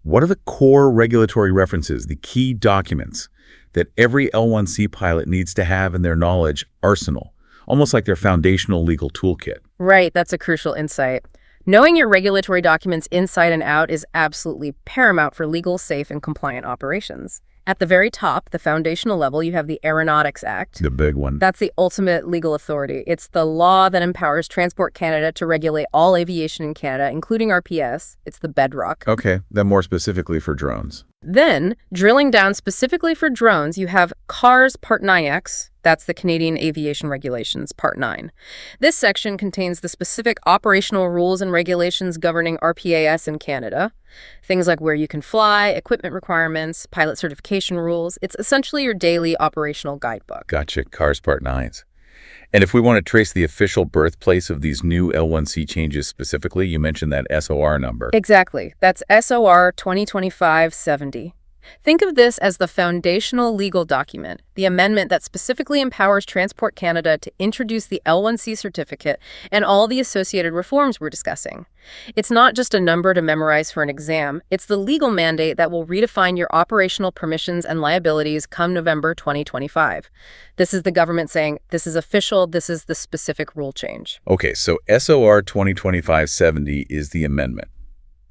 what are the core regulatory references, the key documents that every L1C pilot needs to have in their knowledge arsenal, almost like their foundational legal toolkit? Right, that's a crucial insight. Knowing your regulatory documents inside and out is absolutely paramount for legal, safe, and compliant operations. At the very top, the foundational level, you have the Aeronautics Act. The big one. That's the ultimate legal authority. It's the law that empowers Transport Canada to regulate all aviation in Canada, including RPAS. It's the bedrock. Okay, then more specifically for drones. Then, drilling down specifically for drones, you have CARS Part 9X. That's the Canadian Aviation Regulations, Part 9. This section contains the specific operational rules and regulations governing RPAS in Canada. Things like where you can fly, equipment requirements, pilot certification rules. It's essentially your daily operational guidebook. Gotcha, CARS Part 9s. And if we want to trace the official birthplace of these new L1C changes specifically, you mentioned that SOR number. Exactly. That's SOR 2025-70. Think of this as the foundational legal document, the amendment that specifically empowers Transport Canada to introduce the L1C certificate and all the associated reforms we're discussing. It's not just a number to memorize for an exam, it's the legal mandate that will redefine your operational permissions and liabilities come November 2025. This is the government saying, this is official, this is the specific rule change. Okay, so SOR 2025-70 is the amendment.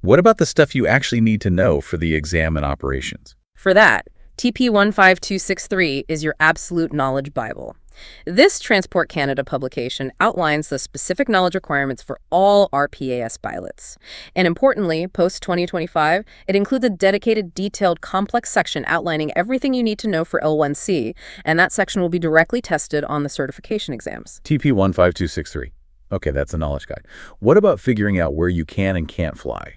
What about the stuff you actually need to know for the exam and operations? For that, TP 15263 is your absolute knowledge Bible. This Transport Canada publication outlines the specific knowledge requirements for all RPAS pilots. And importantly, post-2025, it includes a dedicated, detailed, complex section outlining everything you need to know for L1C, and that section will be directly tested on the certification exams. TP15263. Okay, that's the knowledge guide. What about figuring out where you can and can't fly,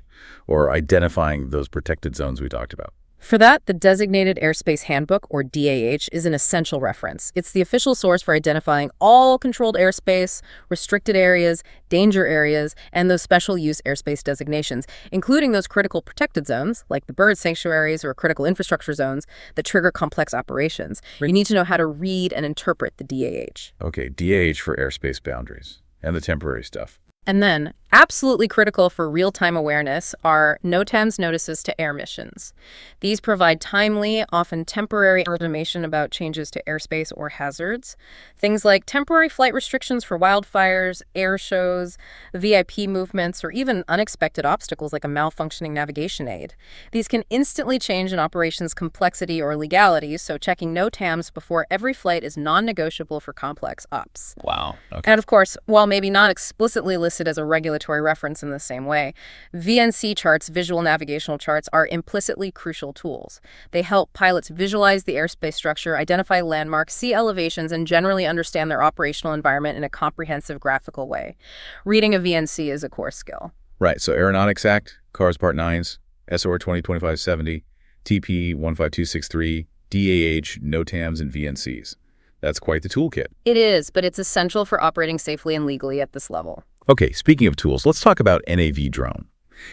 or identifying those protected zones we talked about? For that, the Designated Airspace Handbook, or DAH, is an essential reference. It's the official source for identifying all controlled airspace, restricted areas, danger areas, and those special use airspace designations, including those critical protected zones, like the bird sanctuaries or critical infrastructure zones, that trigger complex operations. You need to know how to read and interpret the DAH. Okay, DAH for airspace boundaries and the temporary stuff. And then, absolutely critical for real-time awareness are NOTAM's notices to air missions. These provide timely, often temporary information about changes to airspace or hazards. Things like temporary flight restrictions for wildfires, air shows, VIP movements, or even unexpected obstacles like a malfunctioning navigation aid. These can instantly change an operation's complexity or legality, so checking NOTAMs before every flight is non-negotiable for complex ops. Wow. Okay. And of course, while maybe not explicitly listed as a regulatory reference in the same way, VNC charts, visual navigational charts, are implicitly crucial tools. They help pilots visualize the airspace structure, identify landmarks, see elevations, and generally understand their operational environment in a comprehensive graphical way. Reading a VNC is a core skill. Right, so Aeronautics Act, CARS Part 9s, SOR 2025-70, TP 15263, DAH, NOTAMs, and VNCs. That's quite the toolkit. It is, but it's essential for operating safely and legally at this level. Okay, speaking of tools, let's talk about NAV drone.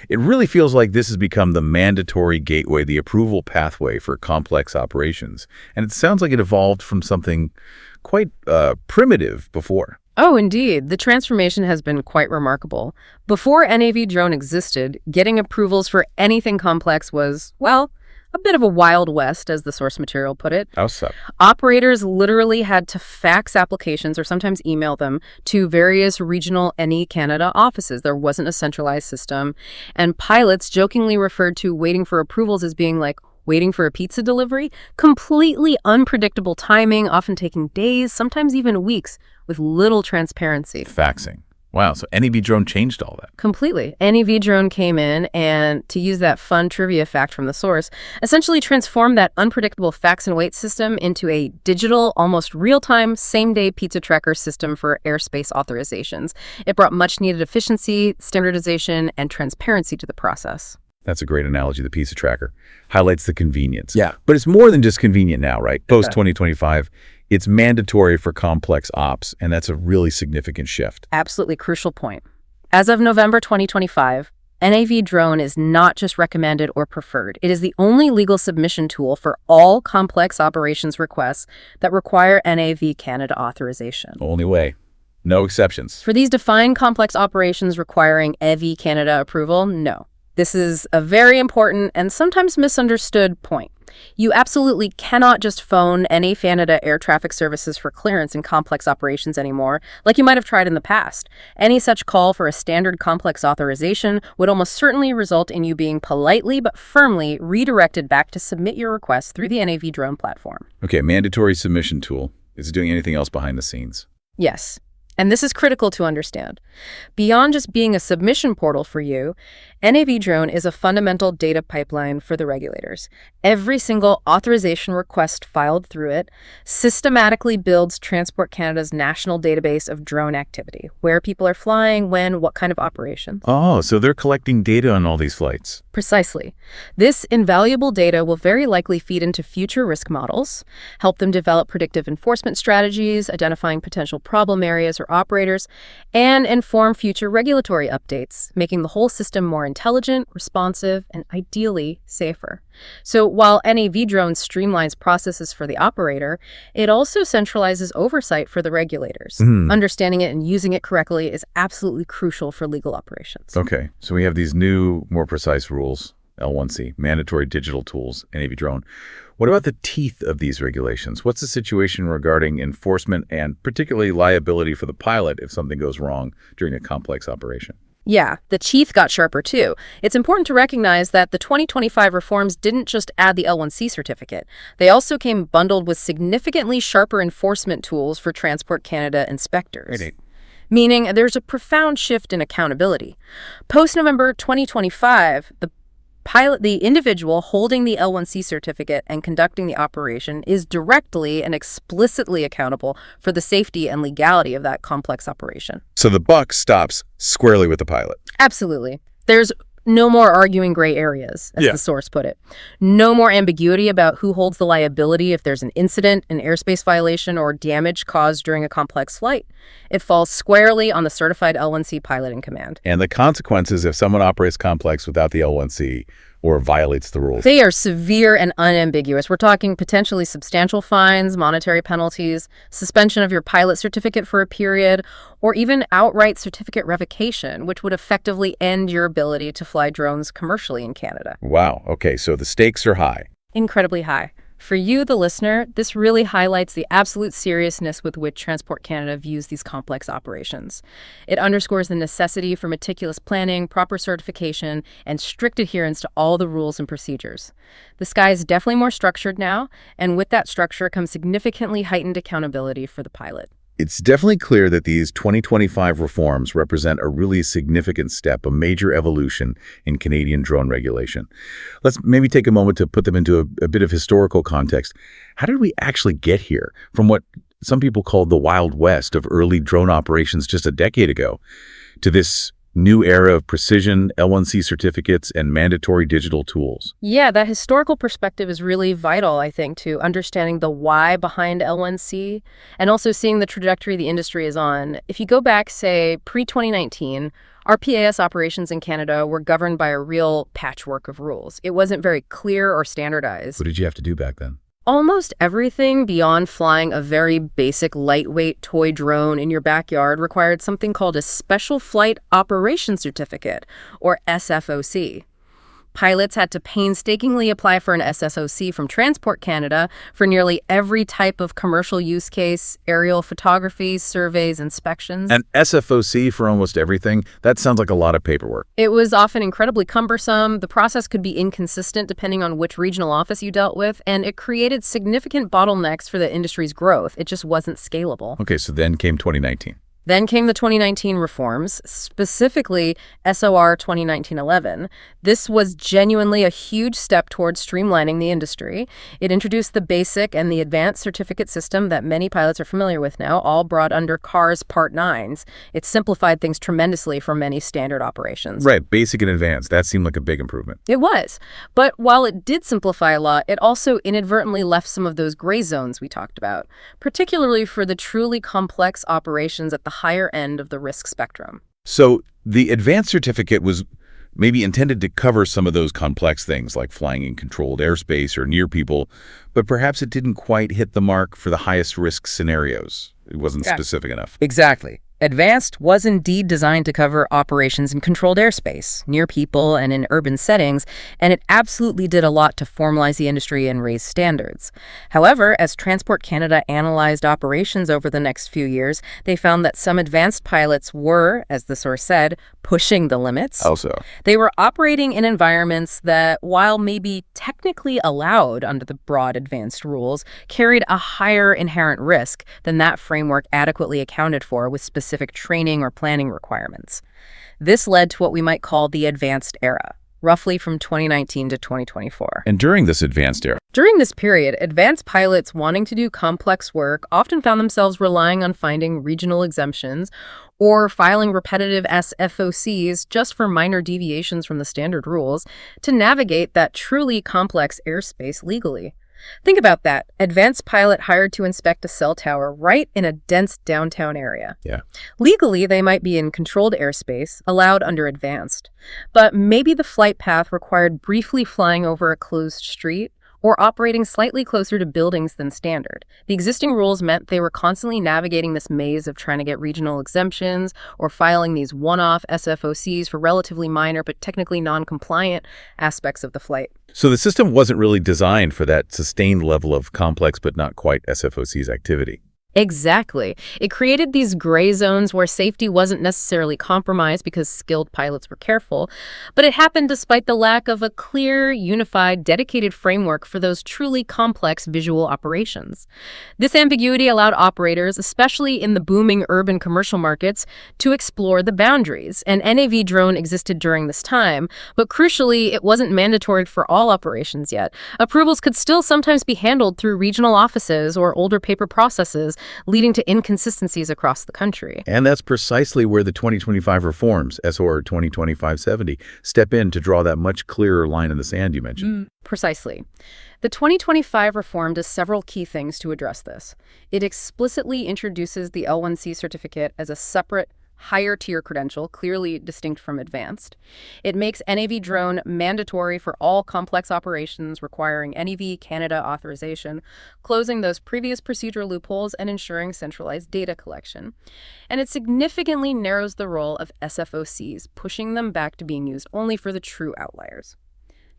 It really feels like this has become the mandatory gateway, the approval pathway for complex operations. And it sounds like it evolved from something quite primitive before. Oh, indeed. The transformation has been quite remarkable. Before NAV drone existed, getting approvals for anything complex was, well, a bit of a wild west, as the source material put it. How so? Operators literally had to fax applications or sometimes email them to various regional NE Canada offices. There wasn't a centralized system. And pilots jokingly referred to waiting for approvals as being like waiting for a pizza delivery. Completely unpredictable timing, often taking days, sometimes even weeks, with little transparency. Faxing. Wow, so NAV drone changed all that. Completely. NAV drone came in and, to use that fun trivia fact from the source, essentially transformed that unpredictable fax and wait system into a digital, almost real-time, same-day pizza tracker system for airspace authorizations. It brought much-needed efficiency, standardization, and transparency to the process. That's a great analogy, the pizza tracker. Highlights the convenience. Yeah. But it's more than just convenient now, right? Post-2025, it's mandatory for complex ops, and that's a really significant shift. Absolutely crucial point. As of November 2025, NAV drone is not just recommended or preferred. It is the only legal submission tool for all complex operations requests that require NAV Canada authorization. Only way. No exceptions. For these defined complex operations requiring NAV Canada approval, no. This is a very important and sometimes misunderstood point. You absolutely cannot just phone NA Canada Air Traffic Services for clearance in complex operations anymore, like you might have tried in the past. Any such call for a standard complex authorization would almost certainly result in you being politely but firmly redirected back to submit your request through the NAV drone platform. Okay, mandatory submission tool. Is it doing anything else behind the scenes? Yes. And this is critical to understand. Beyond just being a submission portal for you, NAV Drone is a fundamental data pipeline for the regulators. Every single authorization request filed through it systematically builds Transport Canada's national database of drone activity, where people are flying, when, what kind of operations. Oh, so they're collecting data on all these flights. Precisely. This invaluable data will very likely feed into future risk models, help them develop predictive enforcement strategies, identifying potential problem areas or operators, and inform future regulatory updates, making the whole system more intelligent, responsive, and ideally safer. So while NAV Drone streamlines processes for the operator, it also centralizes oversight for the regulators. Understanding it and using it correctly is absolutely crucial for legal operations. Okay, so we have these new, more precise rules, L1C, mandatory digital tools, NAV Drone. What about the teeth of these regulations? What's the situation regarding enforcement and particularly liability for the pilot if something goes wrong during a complex operation? Yeah, the teeth got sharper too. It's important to recognize that the 2025 reforms didn't just add the L1C certificate. They also came bundled with significantly sharper enforcement tools for Transport Canada inspectors. Right. Meaning there's a profound shift in accountability. Post-November 2025, the individual holding the L1C certificate and conducting the operation is directly and explicitly accountable for the safety and legality of that complex operation. So the buck stops squarely with the pilot. Absolutely. There's no more arguing gray areas, as the source put it. No more ambiguity about who holds the liability if there's an incident, an airspace violation, or damage caused during a complex flight. It falls squarely on the certified L1C pilot in command. And the consequences if someone operates complex without the L1C or violates the rules. They are severe and unambiguous. We're talking potentially substantial fines, monetary penalties, suspension of your pilot certificate for a period, or even outright certificate revocation, which would effectively end your ability to fly drones commercially in Canada. Wow. Okay, so the stakes are high. Incredibly high. For you, the listener, this really highlights the absolute seriousness with which Transport Canada views these complex operations. It underscores the necessity for meticulous planning, proper certification, and strict adherence to all the rules and procedures. The sky is definitely more structured now, and with that structure comes significantly heightened accountability for the pilot. It's definitely clear that these 2025 reforms represent a really significant step, a major evolution in Canadian drone regulation. Let's maybe take a moment to put them into a bit of historical context. How did we actually get here from what some people called the Wild West of early drone operations just a decade ago to this new era of precision, L1C certificates, and mandatory digital tools? Yeah, that historical perspective is really vital, I think, to understanding the why behind L1C and also seeing the trajectory the industry is on. If you go back, say, pre-2019, RPAS operations in Canada were governed by a real patchwork of rules. It wasn't very clear or standardized. What did you have to do back then? Almost everything beyond flying a very basic lightweight toy drone in your backyard required something called a Special Flight Operations Certificate, or SFOC. Pilots had to painstakingly apply for an SSOC from Transport Canada for nearly every type of commercial use case, aerial photography, surveys, inspections. An SFOC for almost everything? That sounds like a lot of paperwork. It was often incredibly cumbersome. The process could be inconsistent depending on which regional office you dealt with, and it created significant bottlenecks for the industry's growth. It just wasn't scalable. Okay, so then came 2019. Then came the 2019 reforms, specifically SOR 2019-11. This was genuinely a huge step towards streamlining the industry. It introduced the basic and the advanced certificate system that many pilots are familiar with now, all brought under CARS Part 9s. It simplified things tremendously for many standard operations. Right, basic and advanced. That seemed like a big improvement. It was. But while it did simplify a lot, it also inadvertently left some of those gray zones we talked about, particularly for the truly complex operations at the higher end of the risk spectrum. So the advanced certificate was maybe intended to cover some of those complex things like flying in controlled airspace or near people, but perhaps it didn't quite hit the mark for the highest risk scenarios. It wasn't specific enough. Exactly. Advanced was indeed designed to cover operations in controlled airspace, near people and in urban settings, and it absolutely did a lot to formalize the industry and raise standards. However, as Transport Canada analyzed operations over the next few years, they found that some advanced pilots were, as the source said, pushing the limits. Also, they were operating in environments that, while maybe technically allowed under the broad advanced rules, carried a higher inherent risk than that framework adequately accounted for with specific training or planning requirements. This led to what we might call the advanced era, roughly from 2019 to 2024. And during this advanced era? During this period, advanced pilots wanting to do complex work often found themselves relying on finding regional exemptions or filing repetitive SFOCs just for minor deviations from the standard rules to navigate that truly complex airspace legally. Think about that. Advanced pilot hired to inspect a cell tower right in a dense downtown area. Yeah. Legally, they might be in controlled airspace, allowed under advanced. But maybe the flight path required briefly flying over a closed street or operating slightly closer to buildings than standard. The existing rules meant they were constantly navigating this maze of trying to get regional exemptions or filing these one-off SFOCs for relatively minor but technically non-compliant aspects of the flight. So the system wasn't really designed for that sustained level of complex but not quite SFOC's activity. Exactly. It created these gray zones where safety wasn't necessarily compromised because skilled pilots were careful, but it happened despite the lack of a clear, unified, dedicated framework for those truly complex visual operations. This ambiguity allowed operators, especially in the booming urban commercial markets, to explore the boundaries. An NAV drone existed during this time, but crucially, it wasn't mandatory for all operations yet. Approvals could still sometimes be handled through regional offices or older paper processes, leading to inconsistencies across the country. And that's precisely where the 2025 reforms, SOR 2025-70, step in to draw that much clearer line in the sand you mentioned. Precisely. The 2025 reform does several key things to address this. It explicitly introduces the L1C certificate as a separate, higher-tier credential, clearly distinct from advanced. It makes NAV drone mandatory for all complex operations requiring NAV Canada authorization, closing those previous procedural loopholes and ensuring centralized data collection. And it significantly narrows the role of SFOCs, pushing them back to being used only for the true outliers.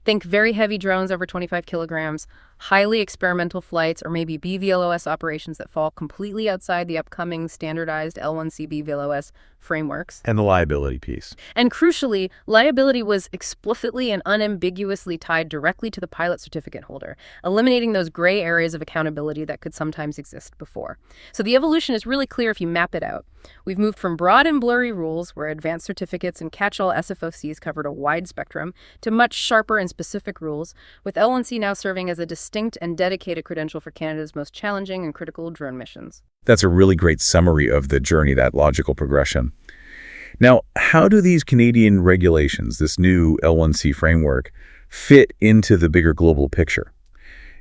Think very heavy drones over 25 kilograms, highly experimental flights, or maybe BVLOS operations that fall completely outside the upcoming standardized L1C BVLOS frameworks. And the liability piece. And crucially, liability was explicitly and unambiguously tied directly to the pilot certificate holder, eliminating those gray areas of accountability that could sometimes exist before. So the evolution is really clear if you map it out. We've moved from broad and blurry rules where advanced certificates and catch-all SFOCs covered a wide spectrum to much sharper and specific rules, with L1C now serving as a distinct and dedicated credential for Canada's most challenging and critical drone missions. That's a really great summary of the journey, that logical progression. Now, how do these Canadian regulations, this new L1C framework, fit into the bigger global picture?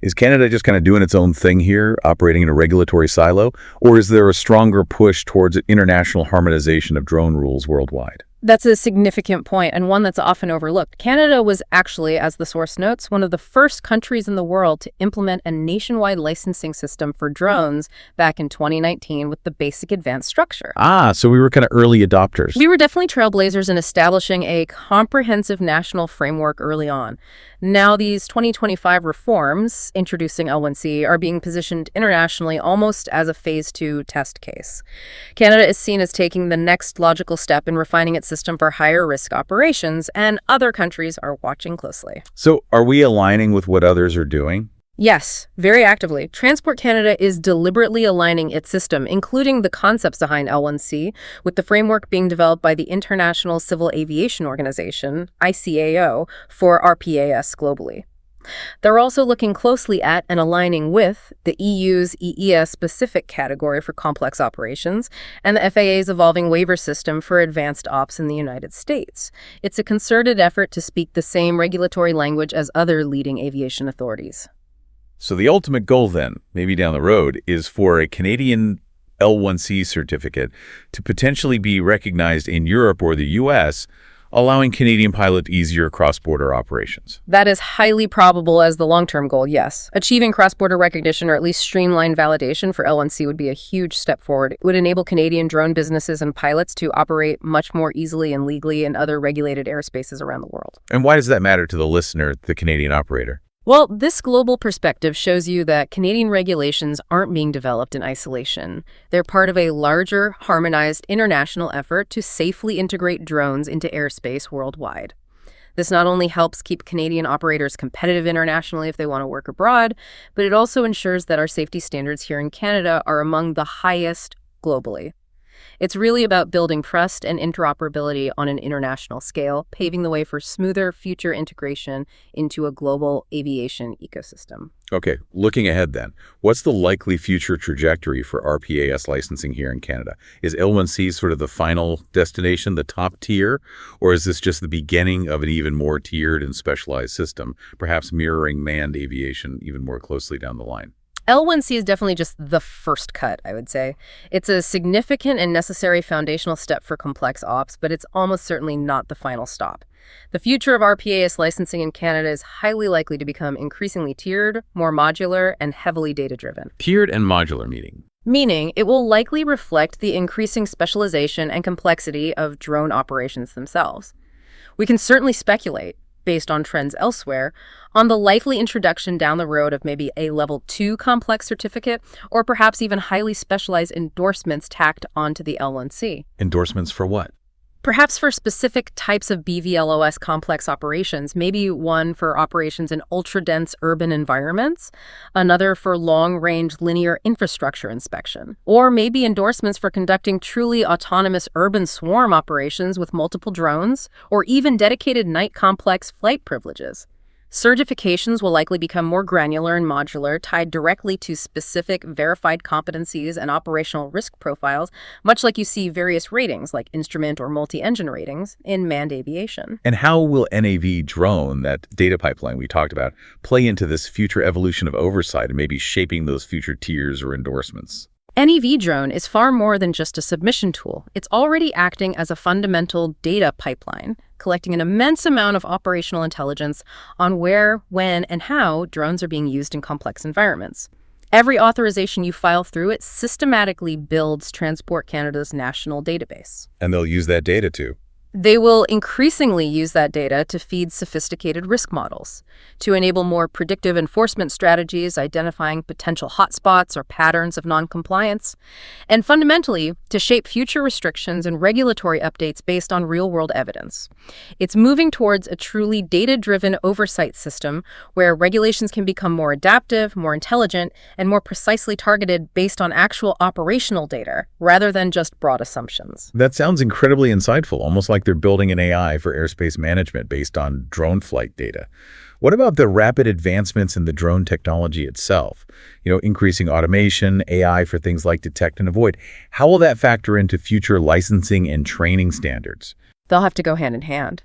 Is Canada just kind of doing its own thing here, operating in a regulatory silo, or is there a stronger push towards international harmonization of drone rules worldwide? That's a significant point, and one that's often overlooked. Canada was actually, as the source notes, one of the first countries in the world to implement a nationwide licensing system for drones back in 2019 with the basic advanced structure. So we were kind of early adopters. We were definitely trailblazers in establishing a comprehensive national framework early on. Now these 2025 reforms, introducing L1C, are being positioned internationally almost as a phase 2 test case. Canada is seen as taking the next logical step in refining its system for higher risk operations, and other countries are watching closely. So are we aligning with what others are doing? Yes, very actively. Transport Canada is deliberately aligning its system, including the concepts behind L1C, with the framework being developed by the International Civil Aviation Organization, ICAO, for RPAS globally. They're also looking closely at and aligning with the EU's EES-specific category for complex operations and the FAA's evolving waiver system for advanced ops in the United States. It's a concerted effort to speak the same regulatory language as other leading aviation authorities. So the ultimate goal then, maybe down the road, is for a Canadian L1C certificate to potentially be recognized in Europe or the US, allowing Canadian pilots easier cross-border operations. That is highly probable as the long-term goal, yes. Achieving cross-border recognition or at least streamlined validation for L1C would be a huge step forward. It would enable Canadian drone businesses and pilots to operate much more easily and legally in other regulated airspaces around the world. And why does that matter to the listener, the Canadian operator? Well, this global perspective shows you that Canadian regulations aren't being developed in isolation. They're part of a larger, harmonized international effort to safely integrate drones into airspace worldwide. This not only helps keep Canadian operators competitive internationally if they want to work abroad, but it also ensures that our safety standards here in Canada are among the highest globally. It's really about building trust and interoperability on an international scale, paving the way for smoother future integration into a global aviation ecosystem. Okay, looking ahead then, what's the likely future trajectory for RPAS licensing here in Canada? Is L1C sort of the final destination, the top tier, or is this just the beginning of an even more tiered and specialized system, perhaps mirroring manned aviation even more closely down the line? L1C is definitely just the first cut, I would say. It's a significant and necessary foundational step for complex ops, but it's almost certainly not the final stop. The future of RPAS licensing in Canada is highly likely to become increasingly tiered, more modular, and heavily data-driven. Tiered and modular Meaning, it will likely reflect the increasing specialization and complexity of drone operations themselves. We can certainly speculate, based on trends elsewhere, on the likely introduction down the road of maybe a Level 2 complex certificate, or perhaps even highly specialized endorsements tacked onto the L1C. Endorsements for what? Perhaps for specific types of BVLOS complex operations, maybe one for operations in ultra-dense urban environments, another for long-range linear infrastructure inspection, or maybe endorsements for conducting truly autonomous urban swarm operations with multiple drones, or even dedicated night complex flight privileges. Certifications will likely become more granular and modular, tied directly to specific verified competencies and operational risk profiles, much like you see various ratings like instrument or multi-engine ratings in manned aviation. And how will NAV drone, that data pipeline we talked about, play into this future evolution of oversight and maybe shaping those future tiers or endorsements? NEV drone is far more than just a submission tool. It's already acting as a fundamental data pipeline, collecting an immense amount of operational intelligence on where, when, and how drones are being used in complex environments. Every authorization you file through it systematically builds Transport Canada's national database. And they'll use that data too. They will increasingly use that data to feed sophisticated risk models, to enable more predictive enforcement strategies, identifying potential hotspots or patterns of noncompliance, and fundamentally, to shape future restrictions and regulatory updates based on real-world evidence. It's moving towards a truly data-driven oversight system where regulations can become more adaptive, more intelligent, and more precisely targeted based on actual operational data, rather than just broad assumptions. That sounds incredibly insightful, almost like they're building an AI for airspace management based on drone flight data. What about the rapid advancements in the drone technology itself? Increasing automation, AI for things like detect and avoid. How will that factor into future licensing and training standards? They'll have to go hand in hand.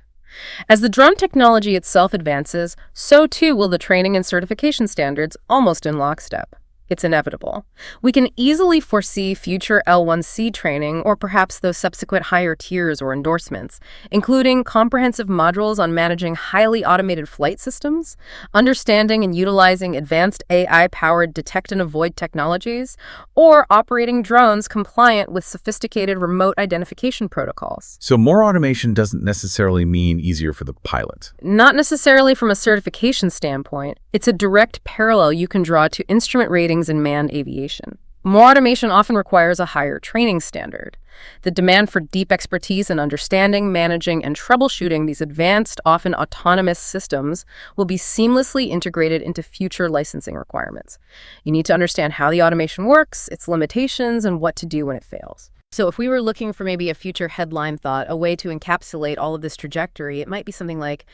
As the drone technology itself advances, so too will the training and certification standards, almost in lockstep. It's inevitable. We can easily foresee future L1C training or perhaps those subsequent higher tiers or endorsements, including comprehensive modules on managing highly automated flight systems, understanding and utilizing advanced AI-powered detect and avoid technologies, or operating drones compliant with sophisticated remote identification protocols. So more automation doesn't necessarily mean easier for the pilot. Not necessarily from a certification standpoint. It's a direct parallel you can draw to instrument ratings in manned aviation. More automation often requires a higher training standard. The demand for deep expertise in understanding, managing, and troubleshooting these advanced, often autonomous systems will be seamlessly integrated into future licensing requirements. You need to understand how the automation works, its limitations, and what to do when it fails. So if we were looking for maybe a future headline thought, a way to encapsulate all of this trajectory, it might be something like,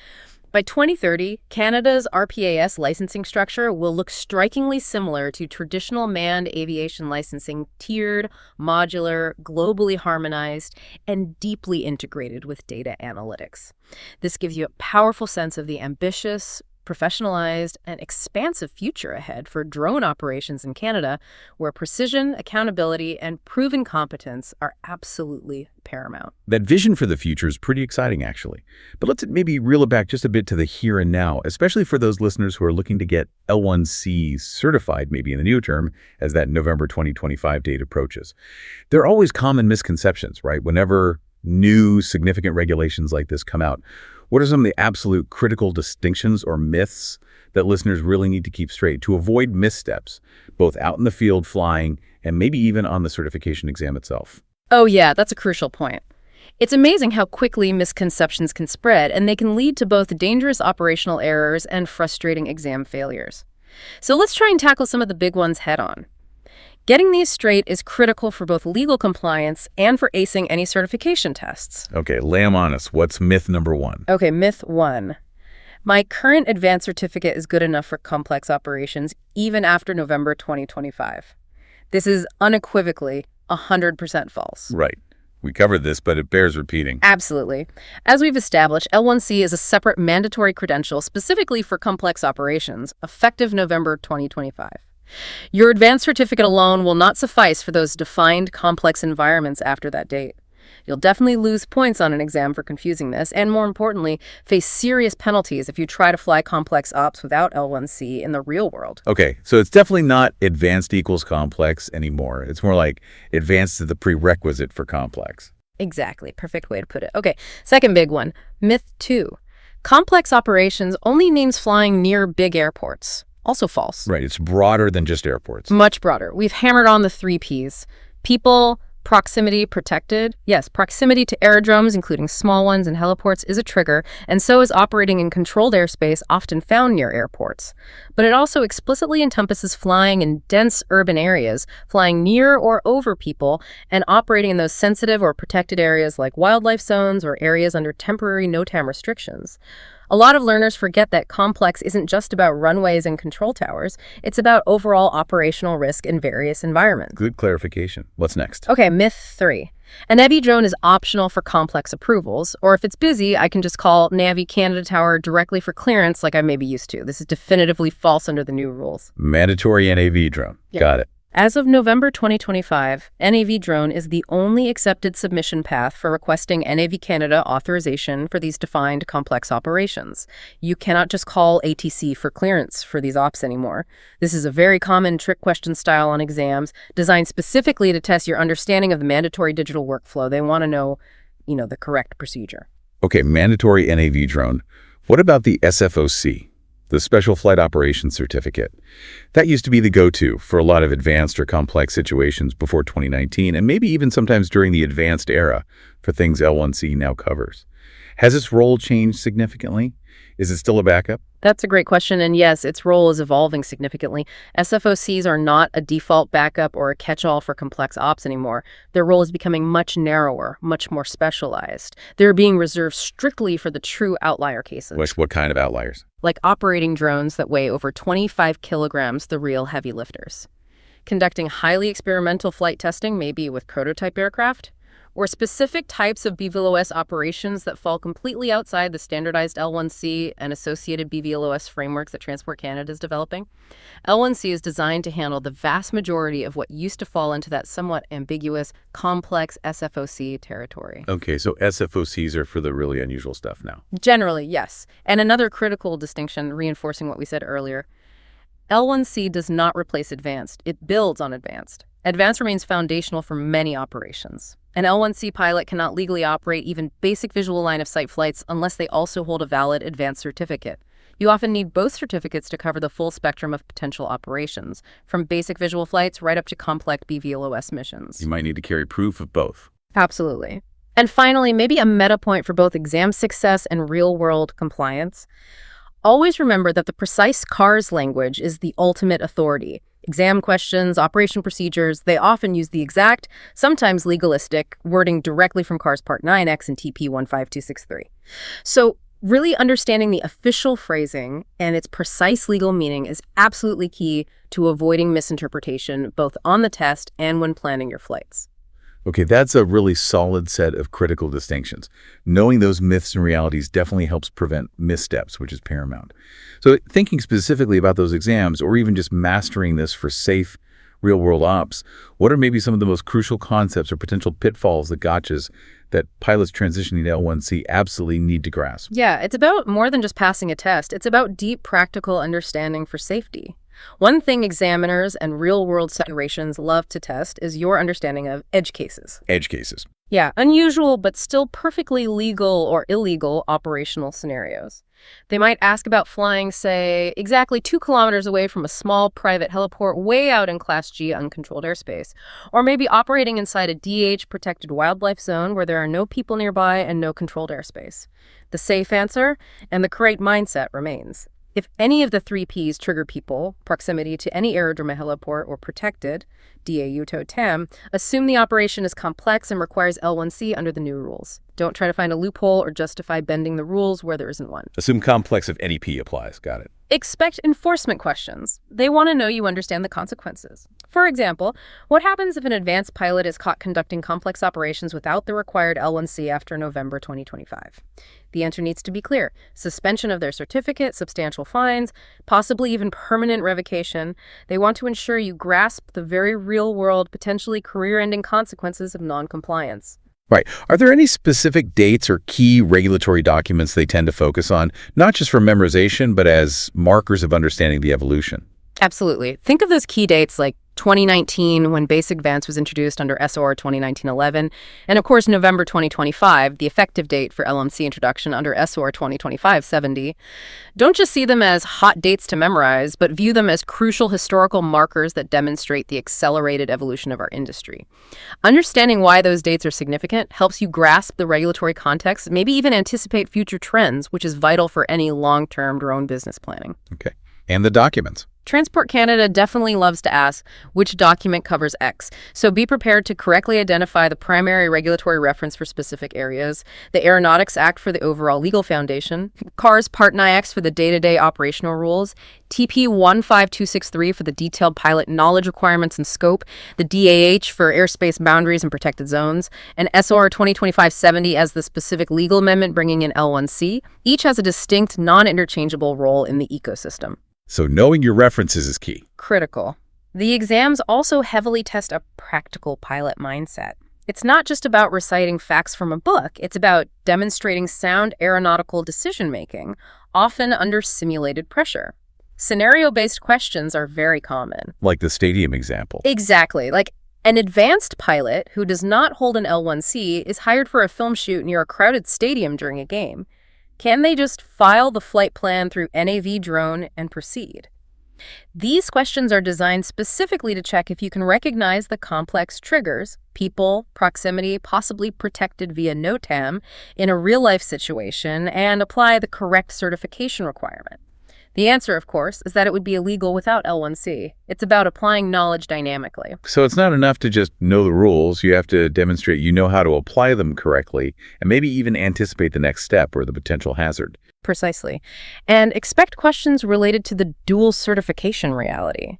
by 2030, Canada's RPAS licensing structure will look strikingly similar to traditional manned aviation licensing, tiered, modular, globally harmonized, and deeply integrated with data analytics. This gives you a powerful sense of the ambitious, professionalized, and expansive future ahead for drone operations in Canada, where precision, accountability, and proven competence are absolutely paramount. That vision for the future is pretty exciting, actually. But let's maybe reel it back just a bit to the here and now, especially for those listeners who are looking to get L1C certified maybe in the near term as that November 2025 date approaches. There are always common misconceptions, right? Whenever new significant regulations like this come out, what are some of the absolute critical distinctions or myths that listeners really need to keep straight to avoid missteps, both out in the field flying and maybe even on the certification exam itself? Oh yeah, that's a crucial point. It's amazing how quickly misconceptions can spread, and they can lead to both dangerous operational errors and frustrating exam failures. So let's try and tackle some of the big ones head on. Getting these straight is critical for both legal compliance and for acing any certification tests. Okay, lay 'em on us. What's myth number one? Okay, myth one. My current advanced certificate is good enough for complex operations even after November 2025. This is unequivocally 100% false. Right. We covered this, but it bears repeating. Absolutely. As we've established, L1C is a separate mandatory credential specifically for complex operations, effective November 2025. Your advanced certificate alone will not suffice for those defined complex environments after that date. You'll definitely lose points on an exam for confusing this, and more importantly, face serious penalties if you try to fly complex ops without L1C in the real world. Okay, so it's definitely not advanced equals complex anymore. It's more like advanced is the prerequisite for complex. Exactly. Perfect way to put it. Okay, second big one, myth two. Complex operations only names flying near big airports. Also false. Right, it's broader than just airports. Much broader. We've hammered on the 3 Ps. People, proximity, protected. Yes, proximity to aerodromes, including small ones and heliports, is a trigger, and so is operating in controlled airspace often found near airports. But it also explicitly encompasses flying in dense urban areas, flying near or over people, and operating in those sensitive or protected areas like wildlife zones or areas under temporary NOTAM restrictions. A lot of learners forget that complex isn't just about runways and control towers. It's about overall operational risk in various environments. Good clarification. What's next? Okay, myth 3. A Navi drone is optional for complex approvals, or if it's busy, I can just call Navi Canada Tower directly for clearance like I may be used to. This is definitively false under the new rules. Mandatory NAV drone. Yeah. Got it. As of November 2025, NAV drone is the only accepted submission path for requesting NAV Canada authorization for these defined complex operations. You cannot just call ATC for clearance for these ops anymore. This is a very common trick question style on exams, designed specifically to test your understanding of the mandatory digital workflow. They want to know, the correct procedure. Okay, mandatory NAV drone. What about the SFOC? The Special Flight Operations Certificate. That used to be the go-to for a lot of advanced or complex situations before 2019, and maybe even sometimes during the advanced era for things L1C now covers. Has its role changed significantly? Is it still a backup? That's a great question, and yes, its role is evolving significantly. SFOCs are not a default backup or a catch-all for complex ops anymore. Their role is becoming much narrower, much more specialized. They're being reserved strictly for the true outlier cases. What kind of outliers? Like operating drones that weigh over 25 kilograms, the real heavy lifters. Conducting highly experimental flight testing, maybe with prototype aircraft, or specific types of BVLOS operations that fall completely outside the standardized L1C and associated BVLOS frameworks that Transport Canada is developing. L1C is designed to handle the vast majority of what used to fall into that somewhat ambiguous, complex SFOC territory. Okay, so SFOCs are for the really unusual stuff now. Generally, yes. And another critical distinction, reinforcing what we said earlier, L1C does not replace advanced. It builds on advanced. Advanced remains foundational for many operations. An L1C pilot cannot legally operate even basic visual line-of-sight flights unless they also hold a valid advanced certificate. You often need both certificates to cover the full spectrum of potential operations, from basic visual flights right up to complex BVLOS missions. You might need to carry proof of both. Absolutely. And finally, maybe a meta point for both exam success and real-world compliance. Always remember that the precise CARS language is the ultimate authority. Exam questions, operation procedures, they often use the exact, sometimes legalistic, wording directly from CARS Part 9X and TP 15263. So really understanding the official phrasing and its precise legal meaning is absolutely key to avoiding misinterpretation, both on the test and when planning your flights. Okay, that's a really solid set of critical distinctions. Knowing those myths and realities definitely helps prevent missteps, which is paramount. So thinking specifically about those exams, or even just mastering this for safe, real-world ops, what are maybe some of the most crucial concepts or potential pitfalls, the gotchas, that pilots transitioning to L1C absolutely need to grasp? Yeah, it's about more than just passing a test. It's about deep practical understanding for safety. One thing examiners and real-world situations love to test is your understanding of edge cases. Edge cases. Yeah, unusual but still perfectly legal or illegal operational scenarios. They might ask about flying, say, exactly 2 kilometers away from a small private heliport way out in Class G uncontrolled airspace, or maybe operating inside a DH-protected wildlife zone where there are no people nearby and no controlled airspace. The safe answer and the correct mindset remains. If any of the 3 Ps trigger people, proximity to any aerodrome or heliport, or protected, DAU TOTAM, assume the operation is complex and requires L1C under the new rules. Don't try to find a loophole or justify bending the rules where there isn't one. Assume complex if any P applies. Got it. Expect enforcement questions. They want to know you understand the consequences. For example, what happens if an advanced pilot is caught conducting complex operations without the required L1C after November 2025? The answer needs to be clear. Suspension of their certificate, substantial fines, possibly even permanent revocation. They want to ensure you grasp the very real-world, potentially career-ending consequences of non-compliance. Right. Are there any specific dates or key regulatory documents they tend to focus on, not just for memorization, but as markers of understanding the evolution? Absolutely. Think of those key dates like 2019 when Basic Advance was introduced under SOR 2019-11, and of course November 2025, the effective date for LMC introduction under SOR 2025-70. Don't just see them as hot dates to memorize, but view them as crucial historical markers that demonstrate the accelerated evolution of our industry. Understanding why those dates are significant helps you grasp the regulatory context, maybe even anticipate future trends, which is vital for any long-term drone business planning. Okay. And the documents. Transport Canada definitely loves to ask which document covers X, so be prepared to correctly identify the primary regulatory reference for specific areas, the Aeronautics Act for the overall legal foundation, CARS Part 9X for the day-to-day operational rules, TP 15263 for the detailed pilot knowledge requirements and scope, the DAH for airspace boundaries and protected zones, and SOR 2025-70 as the specific legal amendment bringing in L1C. Each has a distinct, non-interchangeable role in the ecosystem. So knowing your references is key. Critical. The exams also heavily test a practical pilot mindset. It's not just about reciting facts from a book. It's about demonstrating sound aeronautical decision-making, often under simulated pressure. Scenario-based questions are very common. Like the stadium example. Exactly. Like an advanced pilot who does not hold an L1C is hired for a film shoot near a crowded stadium during a game. Can they just file the flight plan through NAV drone and proceed? These questions are designed specifically to check if you can recognize the complex triggers, people, proximity, possibly protected via NOTAM, in a real-life situation and apply the correct certification requirement. The answer, of course, is that it would be illegal without L1C. It's about applying knowledge dynamically. So it's not enough to just know the rules. You have to demonstrate you know how to apply them correctly and maybe even anticipate the next step or the potential hazard. Precisely. And expect questions related to the dual certification reality.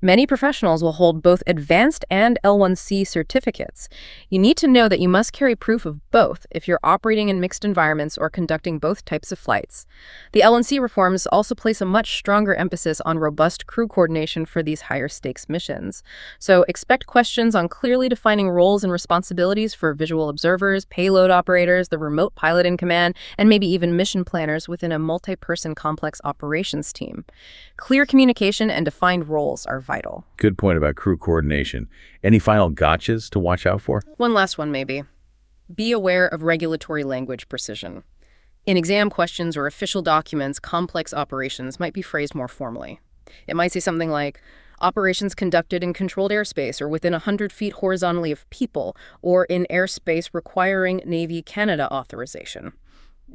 Many professionals will hold both advanced and L1C certificates. You need to know that you must carry proof of both if you're operating in mixed environments or conducting both types of flights. The L1C reforms also place a much stronger emphasis on robust crew coordination for these higher stakes missions. So expect questions on clearly defining roles and responsibilities for visual observers, payload operators, the remote pilot in command, and maybe even mission planners within a multi-person complex operations team. Clear communication and defined roles are vital. Good point about crew coordination. Any final gotchas to watch out for? One last one, maybe. Be aware of regulatory language precision. In exam questions or official documents, complex operations might be phrased more formally. It might say something like, operations conducted in controlled airspace or within 100 feet horizontally of people, or in airspace requiring Navy Canada authorization.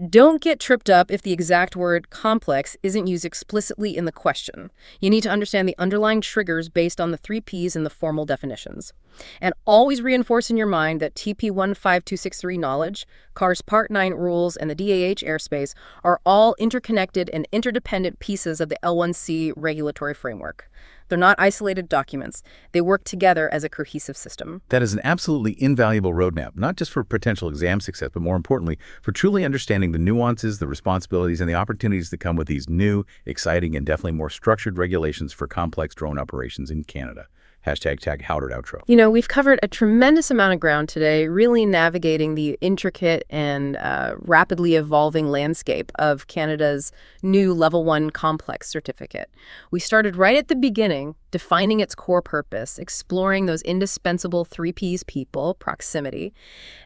Don't get tripped up if the exact word complex isn't used explicitly in the question. You need to understand the underlying triggers based on the 3 Ps in the formal definitions. And always reinforce in your mind that TP 15263 knowledge, CARS Part 9 rules, and the DAH airspace are all interconnected and interdependent pieces of the L1C regulatory framework. They're not isolated documents. They work together as a cohesive system. That is an absolutely invaluable roadmap, not just for potential exam success, but more importantly, for truly understanding the nuances, the responsibilities, and the opportunities that come with these new, exciting, and definitely more structured regulations for complex drone operations in Canada. #tag Howard outro. You know, we've covered a tremendous amount of ground today, really navigating the intricate and rapidly evolving landscape of Canada's new Level 1 complex certificate. We started right at the beginning, defining its core purpose, exploring those indispensable 3 Ps people, proximity,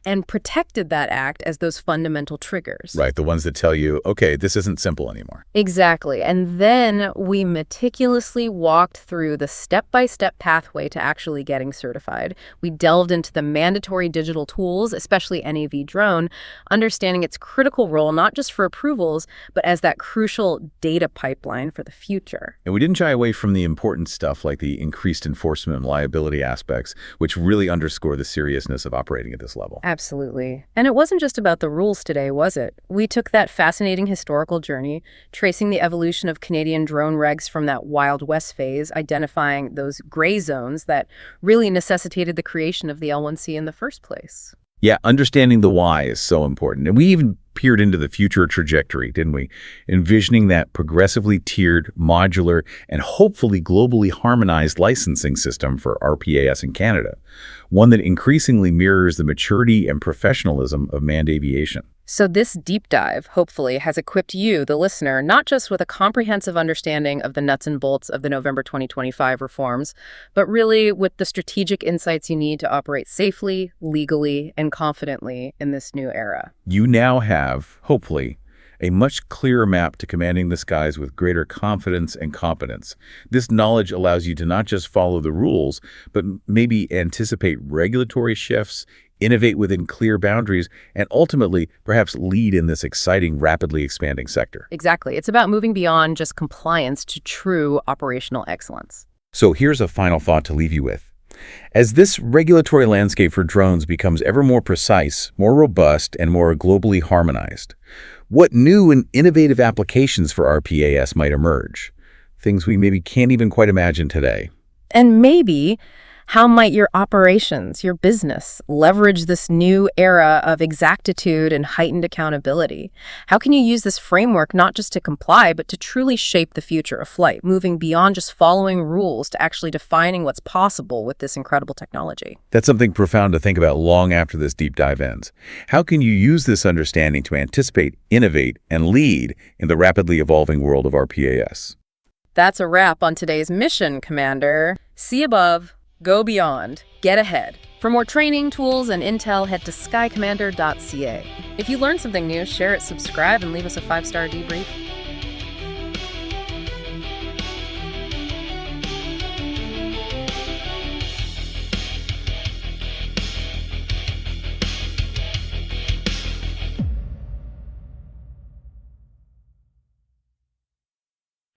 and protected that act as those fundamental triggers. Right, the ones that tell you, okay, this isn't simple anymore. Exactly. And then we meticulously walked through the step-by-step pathway to actually getting certified. We delved into the mandatory digital tools, especially NAV drone, understanding its critical role not just for approvals, but as that crucial data pipeline for the future. And we didn't shy away from the important stuff like the increased enforcement and liability aspects, which really underscore the seriousness of operating at this level. Absolutely. And it wasn't just about the rules today, was it? We took that fascinating historical journey, tracing the evolution of Canadian drone regs from that Wild West phase, identifying those gray zones that really necessitated the creation of the L1C in the first place. Yeah, understanding the why is so important. And we even peered into the future trajectory, didn't we? Envisioning that progressively tiered, modular, and hopefully globally harmonized licensing system for RPAS in Canada, one that increasingly mirrors the maturity and professionalism of manned aviation. So this deep dive, hopefully, has equipped you, the listener, not just with a comprehensive understanding of the nuts and bolts of the November 2025 reforms, but really with the strategic insights you need to operate safely, legally, and confidently in this new era. You now have, hopefully, a much clearer map to commanding the skies with greater confidence and competence. This knowledge allows you to not just follow the rules, but maybe anticipate regulatory shifts, innovate within clear boundaries, and ultimately perhaps lead in this exciting, rapidly expanding sector. Exactly. It's about moving beyond just compliance to true operational excellence. So here's a final thought to leave you with. As this regulatory landscape for drones becomes ever more precise, more robust, and more globally harmonized, what new and innovative applications for RPAS might emerge? Things we maybe can't even quite imagine today. And maybe, how might your operations, your business, leverage this new era of exactitude and heightened accountability? How can you use this framework not just to comply, but to truly shape the future of flight, moving beyond just following rules to actually defining what's possible with this incredible technology? That's something profound to think about long after this deep dive ends. How can you use this understanding to anticipate, innovate, and lead in the rapidly evolving world of RPAS? That's a wrap on today's mission, Commander. See above. Go beyond. Get ahead. For more training, tools, and intel, head to SkyCommander.ca. If you learned something new, share it, subscribe, and leave us a 5-star debrief.